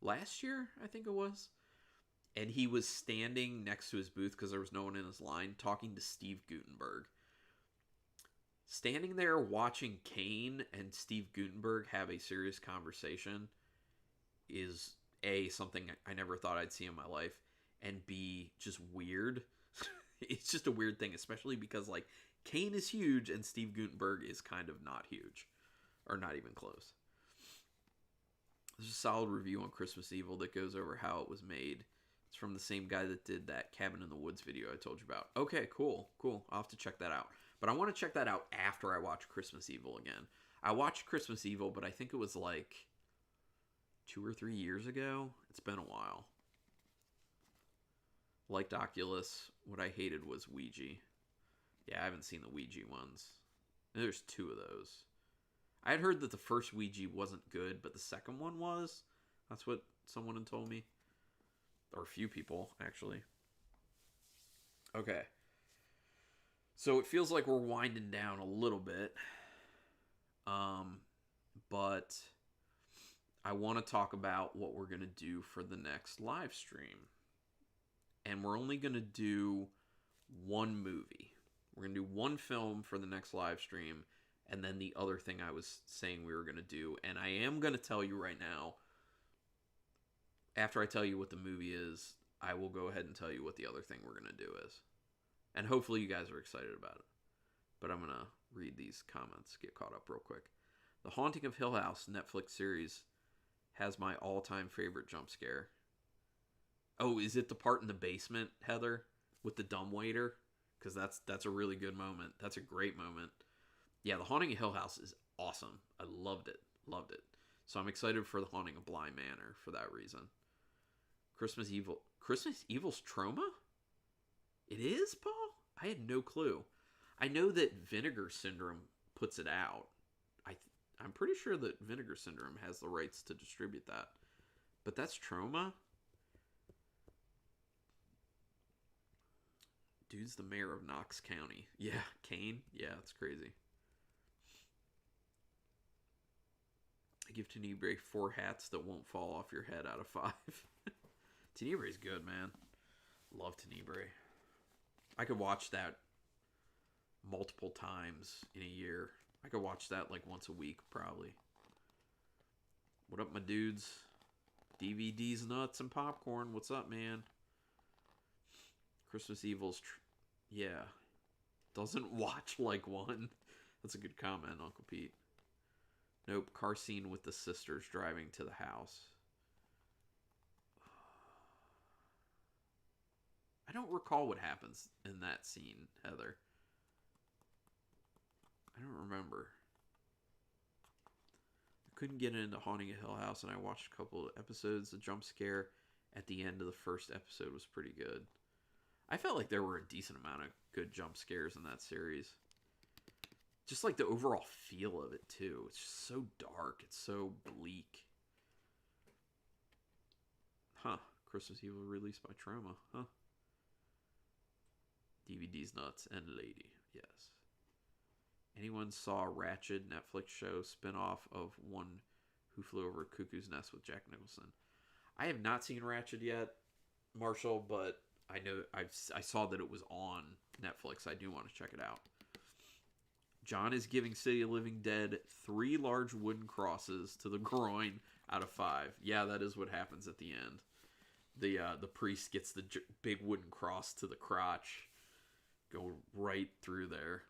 last year, I think it was. And he was standing next to his booth because there was no one in his line, talking to Steve Guttenberg. Standing there watching Kane and Steve Guttenberg have a serious conversation is A, something I never thought I'd see in my life, and B, just weird. It's just a weird thing, especially because Kane is huge and Steve Guttenberg is kind of not huge, or not even close. There's a solid review on Christmas Evil that goes over how it was made. It's from the same guy that did that Cabin in the Woods video I told you about. Okay, cool. I'll have to check that out. But I want to check that out after I watch Christmas Evil again. I watched Christmas Evil, but I think it was 2 or 3 years ago. It's been a while. Liked Oculus. What I hated was Ouija. Yeah, I haven't seen the Ouija ones. There's 2 of those. I had heard that the first Ouija wasn't good, but the second one was. That's what someone had told me. Or a few people, actually. Okay. So it feels like we're winding down a little bit. But I want to talk about what we're going to do for the next live stream. And we're only going to do one movie. We're going to do one film for the next live stream. And then the other thing I was saying we were going to do. And I am going to tell you right now, after I tell you what the movie is, I will go ahead and tell you what the other thing we're going to do is. And hopefully you guys are excited about it. But I'm going to read these comments, get caught up real quick. The Haunting of Hill House Netflix series has my all-time favorite jump scare. Oh, is it the part in the basement, Heather, with the dumbwaiter? Because that's a really good moment. That's a great moment. Yeah, The Haunting of Hill House is awesome. I loved it. Loved it. So I'm excited for The Haunting of Bly Manor for that reason. Christmas Evil. Christmas Evil's Trauma? It is, Paul? I had no clue. I know that Vinegar Syndrome puts it out. I'm pretty sure that Vinegar Syndrome has the rights to distribute that. But that's Trauma? Dude's the mayor of Knox County. Yeah, Kane? Yeah, it's crazy. I give Tenebrae 4 hats that won't fall off your head out of 5. Tenebrae's good, man. Love Tenebrae. I could watch that multiple times in a year. I could watch that like once a week, probably. What up, my dudes? DVDs, nuts, and popcorn. What's up, man? Christmas Evil's... yeah. Doesn't watch like one. That's a good comment, Uncle Pete. Nope, car scene with the sisters driving to the house. I don't recall what happens in that scene, Heather. I don't remember. I couldn't get into Haunting a Hill House, and I watched a couple of episodes. The jump scare at the end of the first episode was pretty good. I felt like there were a decent amount of good jump scares in that series. Just like the overall feel of it, too. It's just so dark. It's so bleak. Huh. Christmas Evil released by Trauma. Huh. DVD's nuts and lady. Yes. Anyone saw Ratched Netflix show spinoff of One Who Flew Over Cuckoo's Nest with Jack Nicholson? I have not seen Ratched yet, Marshall, but I know I saw that it was on Netflix. I do want to check it out. John is giving City of Living Dead 3 large wooden crosses to the groin out of 5. Yeah, that is what happens at the end. The priest gets the big wooden cross to the crotch. Go right through there.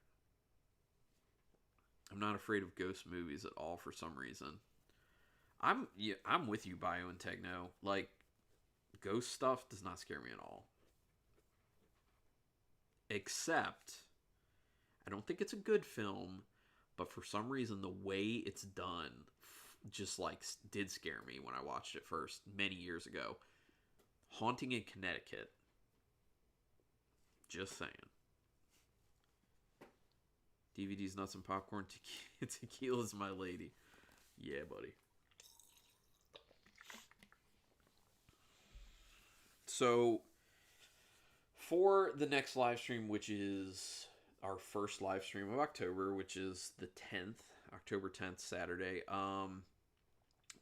I'm not afraid of ghost movies at all for some reason. I'm with you, Bio and Techno. Like, ghost stuff does not scare me at all. Except, I don't think it's a good film, but for some reason the way it's done just like did scare me when I watched it first many years ago. Haunting in Connecticut. Just saying. DVDs, nuts, and popcorn. Tequila's my lady. Yeah, buddy. So, for the next live stream, which is our first live stream of October, which is the 10th, October 10th, Saturday,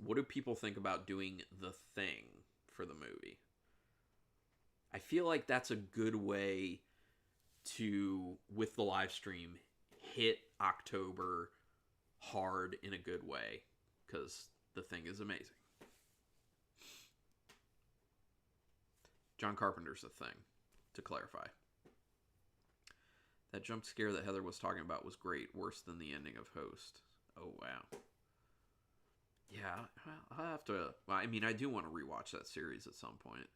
what do people think about doing The Thing for the movie? I feel like that's a good way to, with the live stream, hit October hard in a good way, because The Thing is amazing. John Carpenter's The Thing, to clarify. That jump scare that Heather was talking about was great, worse than the ending of Host. Oh, wow. Yeah, I'll have to... Well, I mean, I do want to rewatch that series at some point,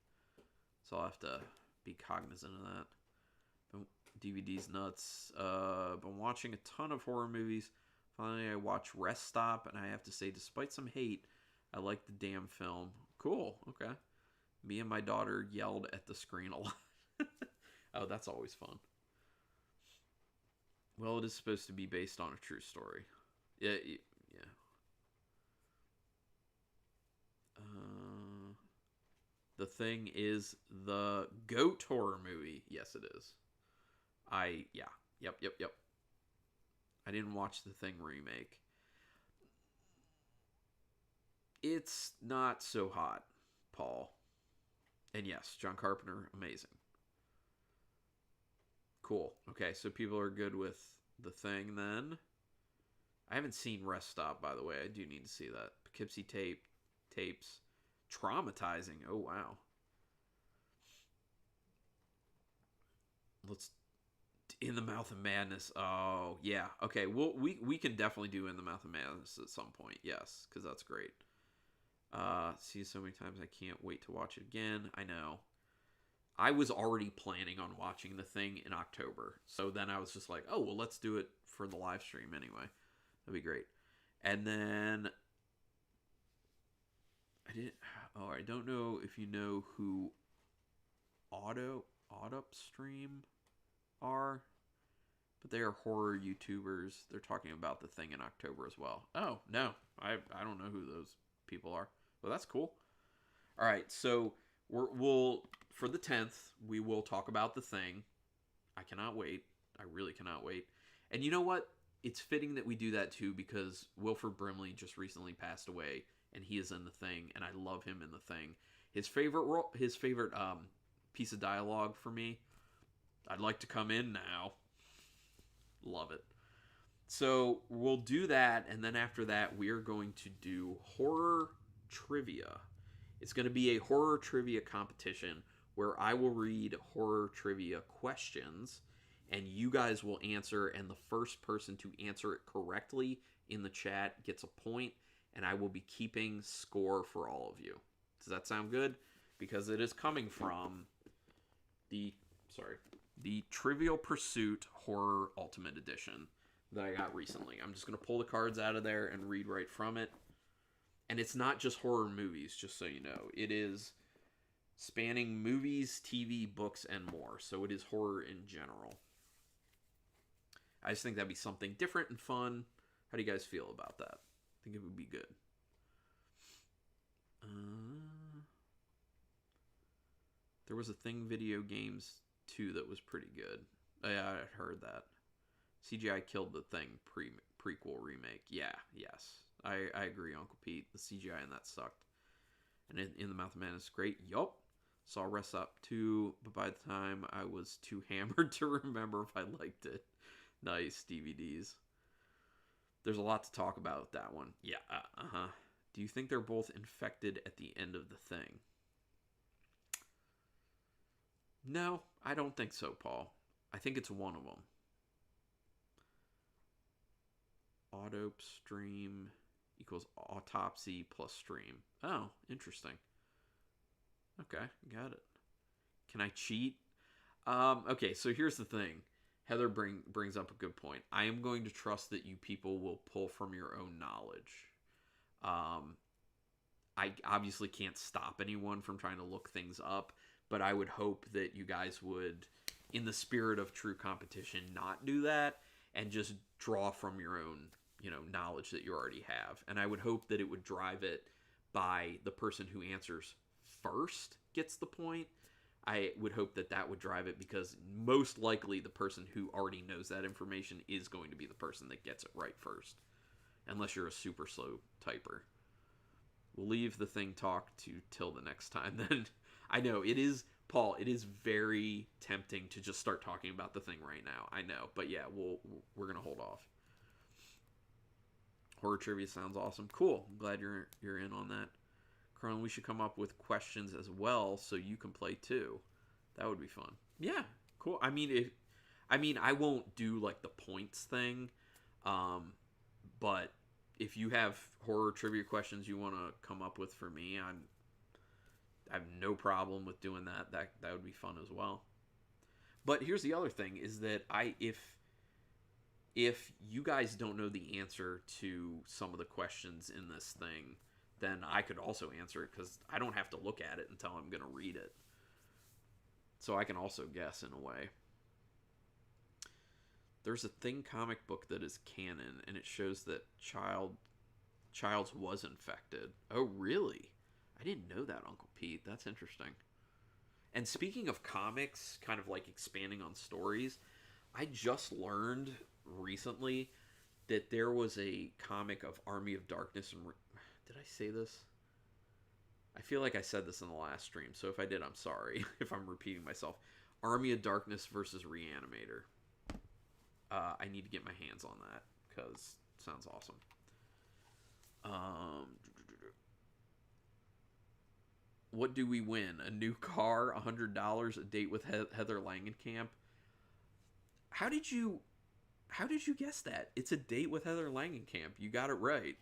so I'll have to be cognizant of that. DVD's nuts. Been watching a ton of horror movies. Finally, I watched Rest Stop, and I have to say, despite some hate, I like the damn film. Cool, okay. Me and my daughter yelled at the screen a lot. Oh, that's always fun. Well, it is supposed to be based on a true story. Yeah. The Thing is the GOAT horror movie. Yes, it is. Yep. I didn't watch the Thing remake. It's not so hot, Paul. And yes, John Carpenter, amazing. Cool. Okay, so people are good with The Thing then. I haven't seen Rest Stop, by the way. I do need to see that. Poughkeepsie tapes. Traumatizing. Oh, wow. Let's... In the Mouth of Madness. Oh, yeah. Okay, well, we can definitely do In the Mouth of Madness at some point. Yes, because that's great. See it so many times I can't wait to watch it again. I know. I was already planning on watching The Thing in October. So then I was just like, oh, well, let's do it for the live stream anyway. That'd be great. And then I don't know if you know who Autopstream are, but they are horror YouTubers. They're talking about The Thing in October as well. Oh, no. I don't know who those people are. Well, that's cool. All right, so we'll for the 10th, we will talk about The Thing. I cannot wait. I really cannot wait. And you know what? It's fitting that we do that too because Wilford Brimley just recently passed away, and he is in The Thing, and I love him in The Thing. His favorite piece of dialogue for me. I'd like to come in now. Love it. So we'll do that, and then after that, we are going to do horror trivia. It's going to be a horror trivia competition where I will read horror trivia questions, and you guys will answer, and the first person to answer it correctly in the chat gets a point, and I will be keeping score for all of you. Does that sound good? Because it is coming from the Trivial Pursuit Horror Ultimate Edition that I got recently. I'm just going to pull the cards out of there and read right from it. And it's not just horror movies, just so you know. It is spanning movies, TV, books, and more. So it is horror in general. I just think that'd be something different and fun. How do you guys feel about that? I think it would be good. There was a Thing video games too that was pretty good. Yeah, I heard that. CGI killed the Thing prequel remake. Yeah, yes. I agree, Uncle Pete. The CGI in that sucked. And in the Mouth of Madness is great. Yup. Saw Rest Up too, but by the time I was too hammered to remember if I liked it. Nice DVDs. There's a lot to talk about with that one. Yeah, Do you think they're both infected at the end of The Thing? No, I don't think so, Paul. I think it's one of them. Autopstream equals autopsy plus stream. Oh, interesting. Okay, got it. Can I cheat? Okay, so here's the thing. Heather brings up a good point. I am going to trust that you people will pull from your own knowledge. I obviously can't stop anyone from trying to look things up, but I would hope that you guys would, in the spirit of true competition, not do that and just draw from your own, knowledge that you already have. And I would hope that it would drive it by the person who answers first gets the point. I would hope that that would drive it because most likely the person who already knows that information is going to be the person that gets it right first. Unless you're a super slow typer. We'll leave the Thing talk till the next time then. I know, it is, Paul, it is very tempting to just start talking about the Thing right now. I know, but yeah, we're going to hold off. Horror trivia sounds awesome. Cool. I'm glad you're in on that. Carlin, we should come up with questions as well so you can play too. That would be fun. Yeah, cool. I mean, I won't do like the points thing, but if you have horror trivia questions you want to come up with for me, I have no problem with doing that. That would be fun as well. But here's the other thing: is that if you guys don't know the answer to some of the questions in this thing, then I could also answer it because I don't have to look at it until I'm going to read it. So I can also guess in a way. There's a Thing comic book that is canon, and it shows that Childs was infected. Oh, really? I didn't know that, Uncle Pete. That's interesting. And speaking of comics, kind of like expanding on stories, I just learned recently that there was a comic of Army of Darkness and... Did I say this? I feel like I said this in the last stream, so if I did, I'm sorry if I'm repeating myself. Army of Darkness versus Reanimator. I need to get my hands on that, because it sounds awesome. What do we win? A new car, $100, a date with Heather Langenkamp? How did you guess that? It's a date with Heather Langenkamp. You got it right.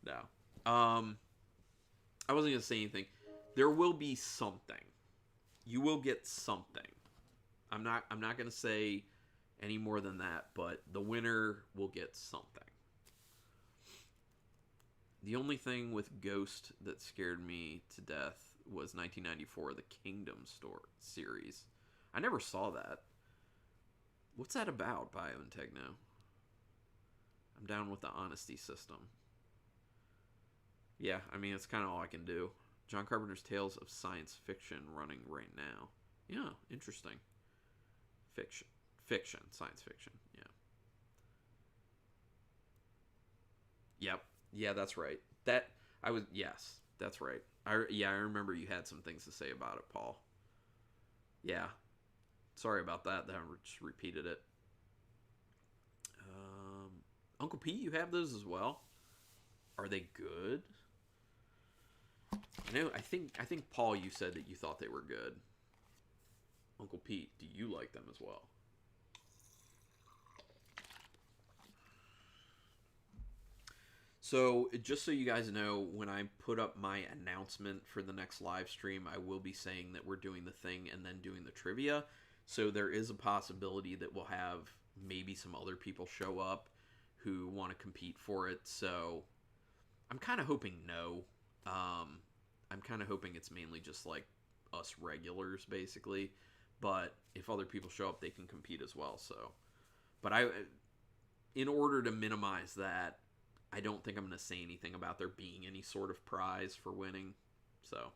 No. Um, I wasn't gonna say anything. There will be something. You will get something. I'm not gonna say any more than that, but the winner will get something. The only thing with Ghost that scared me to death was 1994, the Kingdom Store series. I never saw that. What's that about, Bio and Techno? I'm down with the honesty system. Yeah, I mean, it's kind of all I can do. John Carpenter's Tales of Science Fiction running right now. Yeah, interesting. Fiction. Fiction. Science fiction. Yeah. Yep. Yeah, that's right. That, I was, yes, that's right. I remember you had some things to say about it, Paul. Yeah. Sorry about that. That I just repeated it. Um, Uncle Pete, you have those as well. Are they good? I know. I think Paul, you said that you thought they were good. Uncle Pete, do you like them as well? So, just so you guys know, when I put up my announcement for the next live stream, I will be saying that we're doing the thing and then doing the trivia. So, there is a possibility that we'll have maybe some other people show up who want to compete for it. So, I'm kind of hoping no. Um, I'm kind of hoping it's mainly just like us regulars, basically. But if other people show up, they can compete as well. So, but in order to minimize that, I don't think I'm going to say anything about there being any sort of prize for winning. So,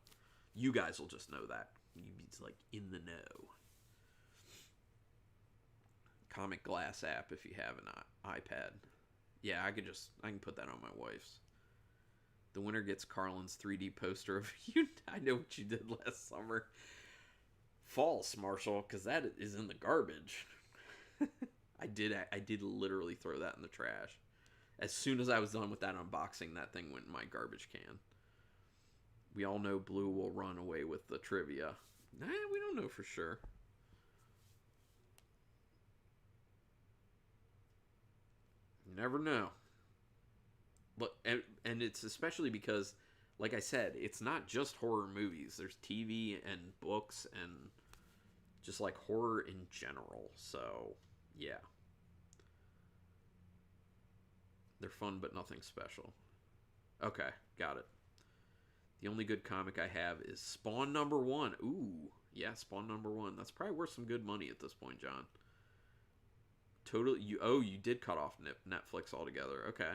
you guys will just know that. You'll be like in the know. Comic Glass app if you have an iPad. Yeah, I can put that on my wife's. The winner gets Carlin's 3D poster of you. I know what you did last summer. False, Marshall, because that is in the garbage. I did literally throw that in the trash. As soon as I was done with that unboxing, that thing went in my garbage can. We all know Blue will run away with the trivia. Nah, we don't know for sure. You never know. Look, and it's especially because, like I said, it's not just horror movies. There's TV and books and just like horror in general. So, yeah. They're fun, but nothing special. Okay, got it. The only good comic I have is Spawn #1. Ooh, yeah, Spawn #1. That's probably worth some good money at this point, John. Totally. You did cut off Netflix altogether. Okay.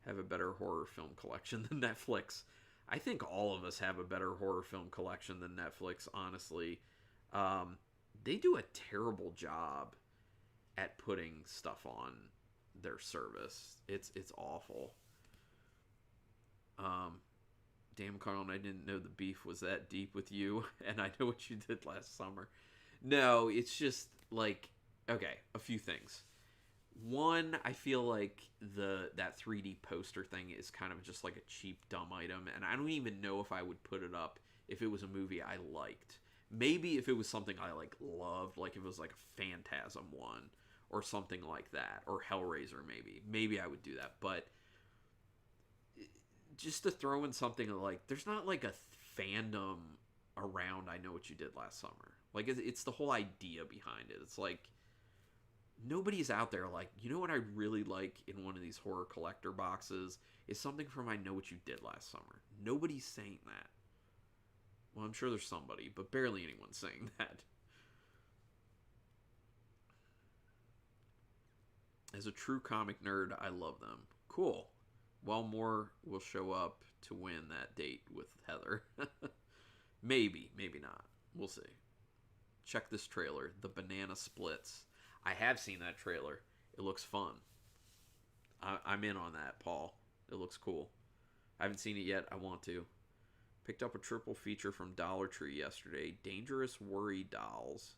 Have a better horror film collection than Netflix. I think all of us have a better horror film collection than Netflix, honestly. Um, they do a terrible job at putting stuff on their service. It's awful. Um, damn, Carlin, I didn't know the beef was that deep with you, and I know what you did last summer. No, it's just like, okay, a few things. One, I feel like that 3D poster thing is kind of just like a cheap, dumb item, and I don't even know if I would put it up if it was a movie I liked. Maybe if it was something I like loved, like if it was like a Phantasm one or something like that, or Hellraiser maybe I would do that. But just to throw in something like, there's not like a fandom around I Know What You Did Last Summer. Like it's the whole idea behind it. It's like nobody's out there like, you know what I really like in one of these horror collector boxes is something from I Know What You Did Last Summer. Nobody's saying that. Well, I'm sure there's somebody, but barely anyone's saying that. As a true comic nerd, I love them. Cool. Well, more will show up to win that date with Heather. Maybe not. We'll see. Check this trailer, The Banana Splits. I have seen that trailer. It looks fun. I'm in on that, Paul. It looks cool. I haven't seen it yet. I want to. Picked up a triple feature from Dollar Tree yesterday. Dangerous Worry Dolls.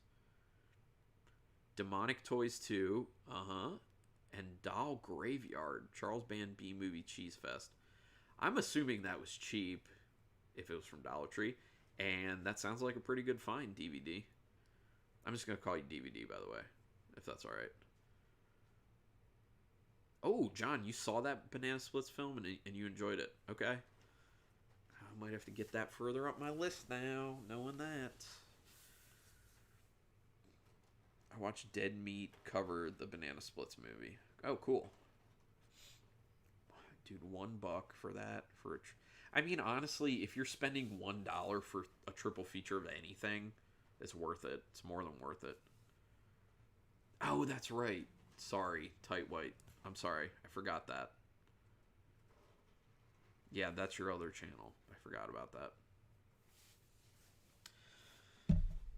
Demonic Toys 2. And Doll Graveyard. Charles Band B-Movie Cheese Fest. I'm assuming that was cheap if it was from Dollar Tree. And that sounds like a pretty good find, DVD. I'm just going to call you DVD, by the way, if that's all right. Oh, John, you saw that Banana Splits film and you enjoyed it. Okay. I might have to get that further up my list now, knowing that. I watched Dead Meat cover the Banana Splits movie. Oh, cool. Dude, $1 for that for I mean, honestly, if you're spending $1 for a triple feature of anything, it's worth it. It's more than worth it. Oh, that's right. Sorry, Tight White. I'm sorry. I forgot that. Yeah, that's your other channel. I forgot about that.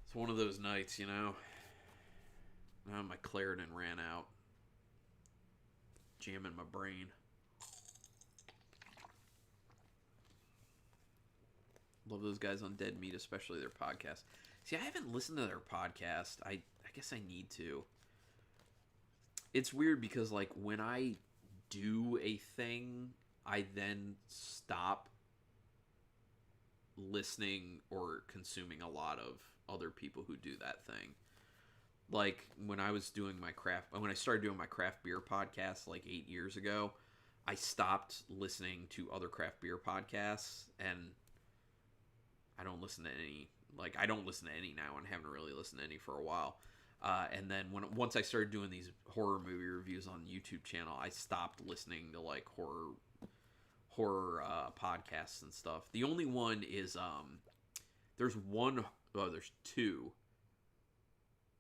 It's one of those nights, you know. Now my Claritin ran out. Jamming my brain. Love those guys on Dead Meat, especially their podcast. See, I haven't listened to their podcast. I guess I need to. It's weird because like when I do a thing, I then stop listening or consuming a lot of other people who do that thing. Like when I was doing when I started doing my craft beer podcast like 8 years ago, I stopped listening to other craft beer podcasts, and I don't listen to any. Like I don't listen to any now, and haven't really listened to any for a while. And then once I started doing these horror movie reviews on YouTube channel, I stopped listening to like horror podcasts and stuff. The only one is there's one. Oh, there's two.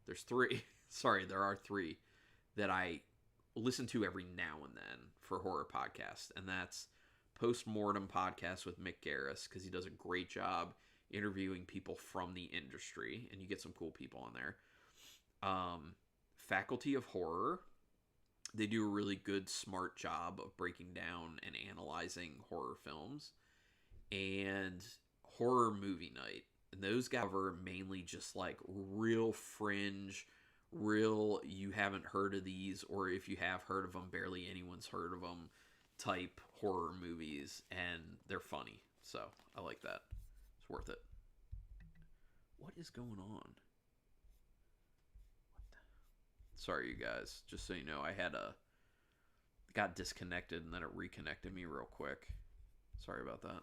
There's three. Sorry, there are three that I listen to every now and then for horror podcasts, and that's Postmortem Podcast with Mick Garris, because he does a great job interviewing people from the industry, and you get some cool people on there. Faculty of Horror. They do a really good, smart job of breaking down and analyzing horror films. And Horror Movie Night. And those guys cover mainly just like real fringe, real you haven't heard of these, or if you have heard of them, barely anyone's heard of them type horror movies, and they're funny. So I like that. It's worth it. What is going on? Sorry, you guys. Just so you know, I got disconnected and then it reconnected me real quick. Sorry about that.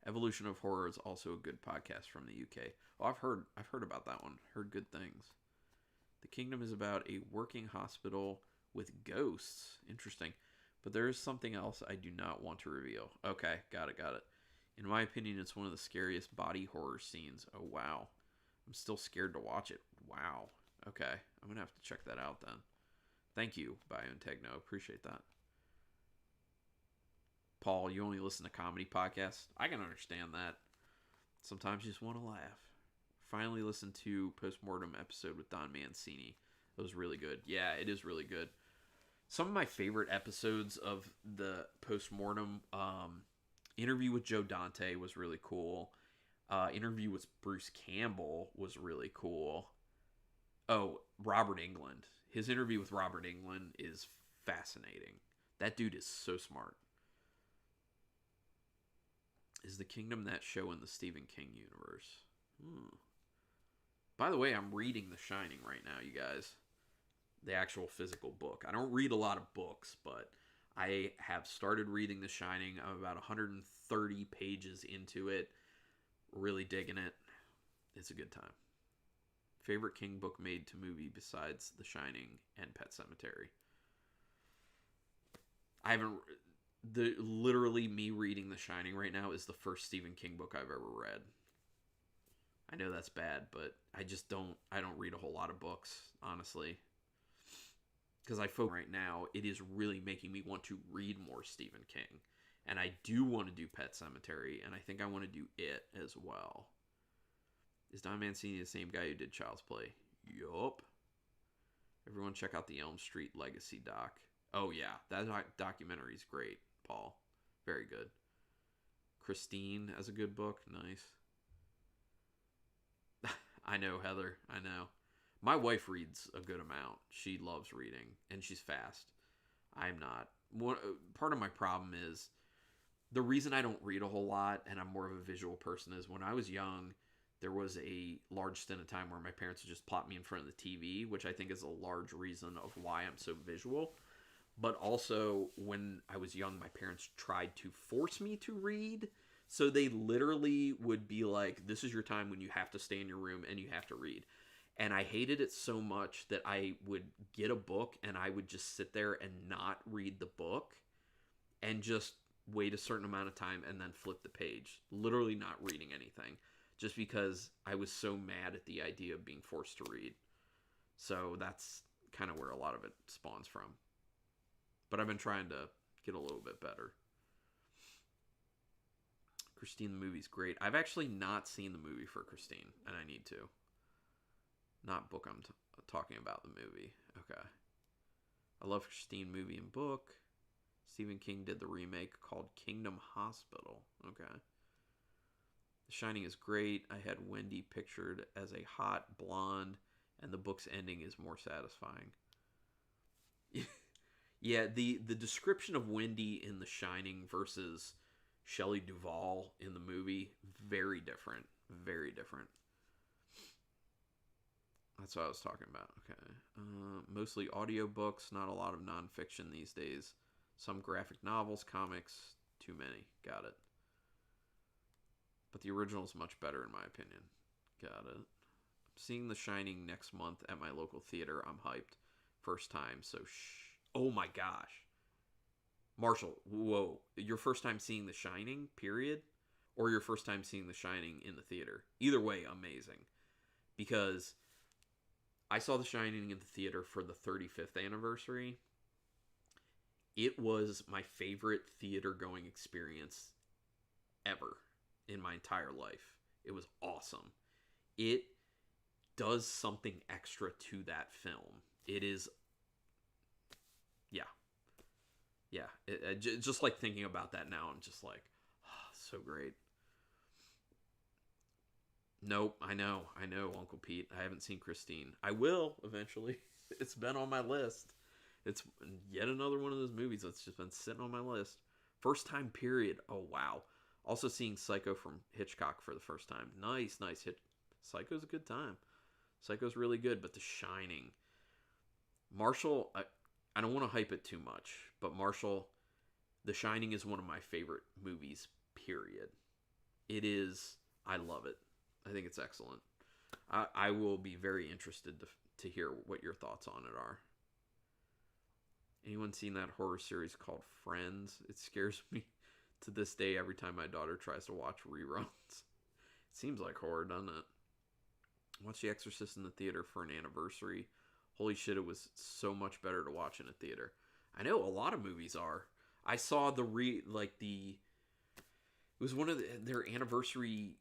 Evolution of Horror is also a good podcast from the UK. Oh, I've heard about that one. Heard good things. The Kingdom is about a working hospital with ghosts. Interesting. But there is something else I do not want to reveal. Okay, got it. In my opinion, it's one of the scariest body horror scenes. Oh, wow. I'm still scared to watch it. Wow. Okay, I'm going to have to check that out then. Thank you, BioNTechno. Appreciate that. Paul, you only listen to comedy podcasts? I can understand that. Sometimes you just want to laugh. Finally listened to Postmortem episode with Don Mancini. It was really good. Yeah, it is really good. Some of my favorite episodes of the Postmortem, interview with Joe Dante was really cool. Interview with Bruce Campbell was really cool. Oh, Robert Englund. His interview with Robert Englund is fascinating. That dude is so smart. Is The Kingdom that show in the Stephen King universe? By the way, I'm reading The Shining right now, you guys. The actual physical book. I don't read a lot of books, but I have started reading The Shining. I'm about 130 pages into it. Really digging it. It's a good time. Favorite King book made to movie besides The Shining and Pet Sematary. I haven't... literally me reading The Shining right now is the first Stephen King book I've ever read. I know that's bad, but I don't read a whole lot of books, honestly. Because I focus right now, it is really making me want to read more Stephen King. And I do want to do Pet Sematary, and I think I want to do it as well. Is Don Mancini the same guy who did Child's Play? Yup. Everyone check out the Elm Street Legacy doc. Oh yeah, that documentary is great, Paul. Very good. Christine has a good book. Nice. I know, Heather. I know. My wife reads a good amount. She loves reading, and she's fast. I'm not. Part of my problem is the reason I don't read a whole lot, and I'm more of a visual person, is when I was young, there was a large stint of time where my parents would just plop me in front of the TV, which I think is a large reason of why I'm so visual. But also, when I was young, my parents tried to force me to read. So they literally would be like, this is your time when you have to stay in your room and you have to read. And I hated it so much that I would get a book and I would just sit there and not read the book and just wait a certain amount of time and then flip the page. Literally not reading anything. Just because I was so mad at the idea of being forced to read. So that's kind of where a lot of it spawns from. But I've been trying to get a little bit better. Christine the movie's great. I've actually not seen the movie for Christine, and I need to. Not book, I'm talking about the movie. Okay. I love Christine movie and book. Stephen King did the remake called Kingdom Hospital. Okay. The Shining is great. I had Wendy pictured as a hot blonde, and the book's ending is more satisfying. Yeah, the description of Wendy in The Shining versus Shelley Duvall in the movie, very different. Very different. That's what I was talking about. Okay. Mostly audiobooks, not a lot of nonfiction these days. Some graphic novels, comics, too many. Got it. But the original is much better in my opinion. Got it. Seeing The Shining next month at my local theater. I'm hyped. First time, so shh. Oh my gosh. Marshall, whoa. Your first time seeing The Shining, period? Or your first time seeing The Shining in the theater? Either way, amazing. Because I saw The Shining in the theater for the 35th anniversary. It was my favorite theater going experience ever in my entire life. It was awesome. It does something extra to that film. It is, yeah. Yeah. Just like thinking about that now, I'm just like, oh, so great. Nope, I know, Uncle Pete. I haven't seen Christine. I will eventually. It's been on my list. It's yet another one of those movies that's just been sitting on my list. First time period. Oh, wow. Also seeing Psycho from Hitchcock for the first time. Nice. Psycho's a good time. Psycho's really good, but The Shining. Marshall, I don't want to hype it too much, but Marshall, The Shining is one of my favorite movies, period. It is, I love it. I think it's excellent. I will be very interested to hear what your thoughts on it are. Anyone seen that horror series called Friends? It scares me to this day every time my daughter tries to watch reruns. It seems like horror, doesn't it? Watched The Exorcist in the theater for an anniversary. Holy shit, it was so much better to watch in a theater. I know a lot of movies are. I saw it was one of their anniversary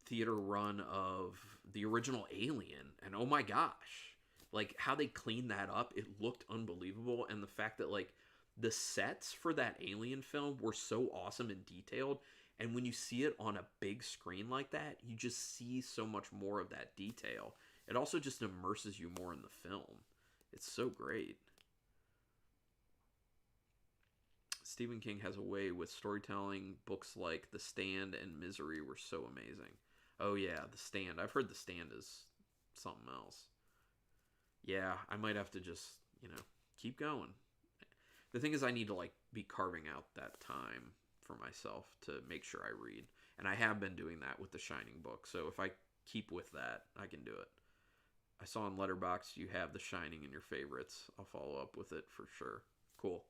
theater run of the original Alien, and oh my gosh, like how they cleaned that up, it looked unbelievable. And the fact that like the sets for that Alien film were so awesome and detailed, and when you see it on a big screen like that, you just see so much more of that detail. It also just immerses you more in the film. It's so great. Stephen King has a way with storytelling. Books like The Stand and Misery were so amazing. Oh yeah, The Stand. I've heard The Stand is something else. Yeah, I might have to just, keep going. The thing is, I need to be carving out that time for myself to make sure I read. And I have been doing that with The Shining book. So if I keep with that, I can do it. I saw on Letterboxd you have The Shining in your favorites. I'll follow up with it for sure. Cool.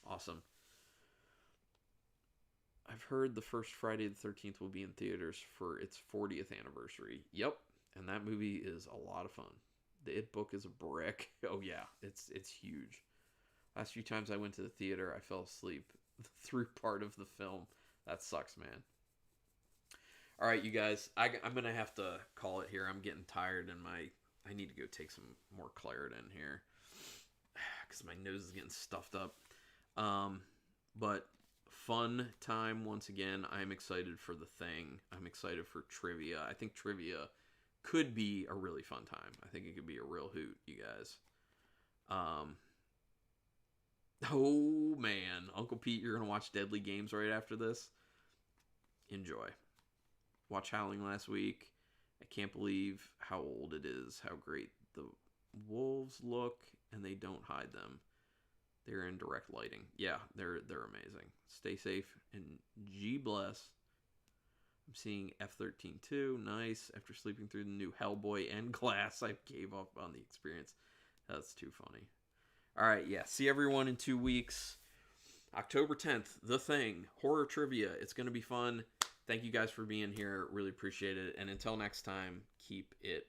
Awesome. I've heard the first Friday the 13th will be in theaters for its 40th anniversary. Yep. And that movie is a lot of fun. The It book is a brick. Oh yeah, it's huge. Last few times I went to the theater, I fell asleep through part of the film. That sucks, man. All right, you guys, I'm going to have to call it here. I'm getting tired and I need to go take some more Claritin here because my nose is getting stuffed up. But fun time once again. I'm excited for The Thing. I'm excited for trivia. I think trivia could be a really fun time. I think it could be a real hoot, you guys. Oh man, Uncle Pete, you're gonna watch Deadly Games right after this. Enjoy. Watch Howling last week. I can't believe how old it is, how great the wolves look, and they don't hide them. They're in direct lighting. Yeah, they're amazing. Stay safe and G bless. I'm seeing F-13 too. Nice. After sleeping through the new Hellboy and Glass, I gave up on the experience. That's too funny. All right, yeah. See everyone in 2 weeks. October 10th, The Thing, horror trivia. It's going to be fun. Thank you guys for being here. Really appreciate it. And until next time, keep it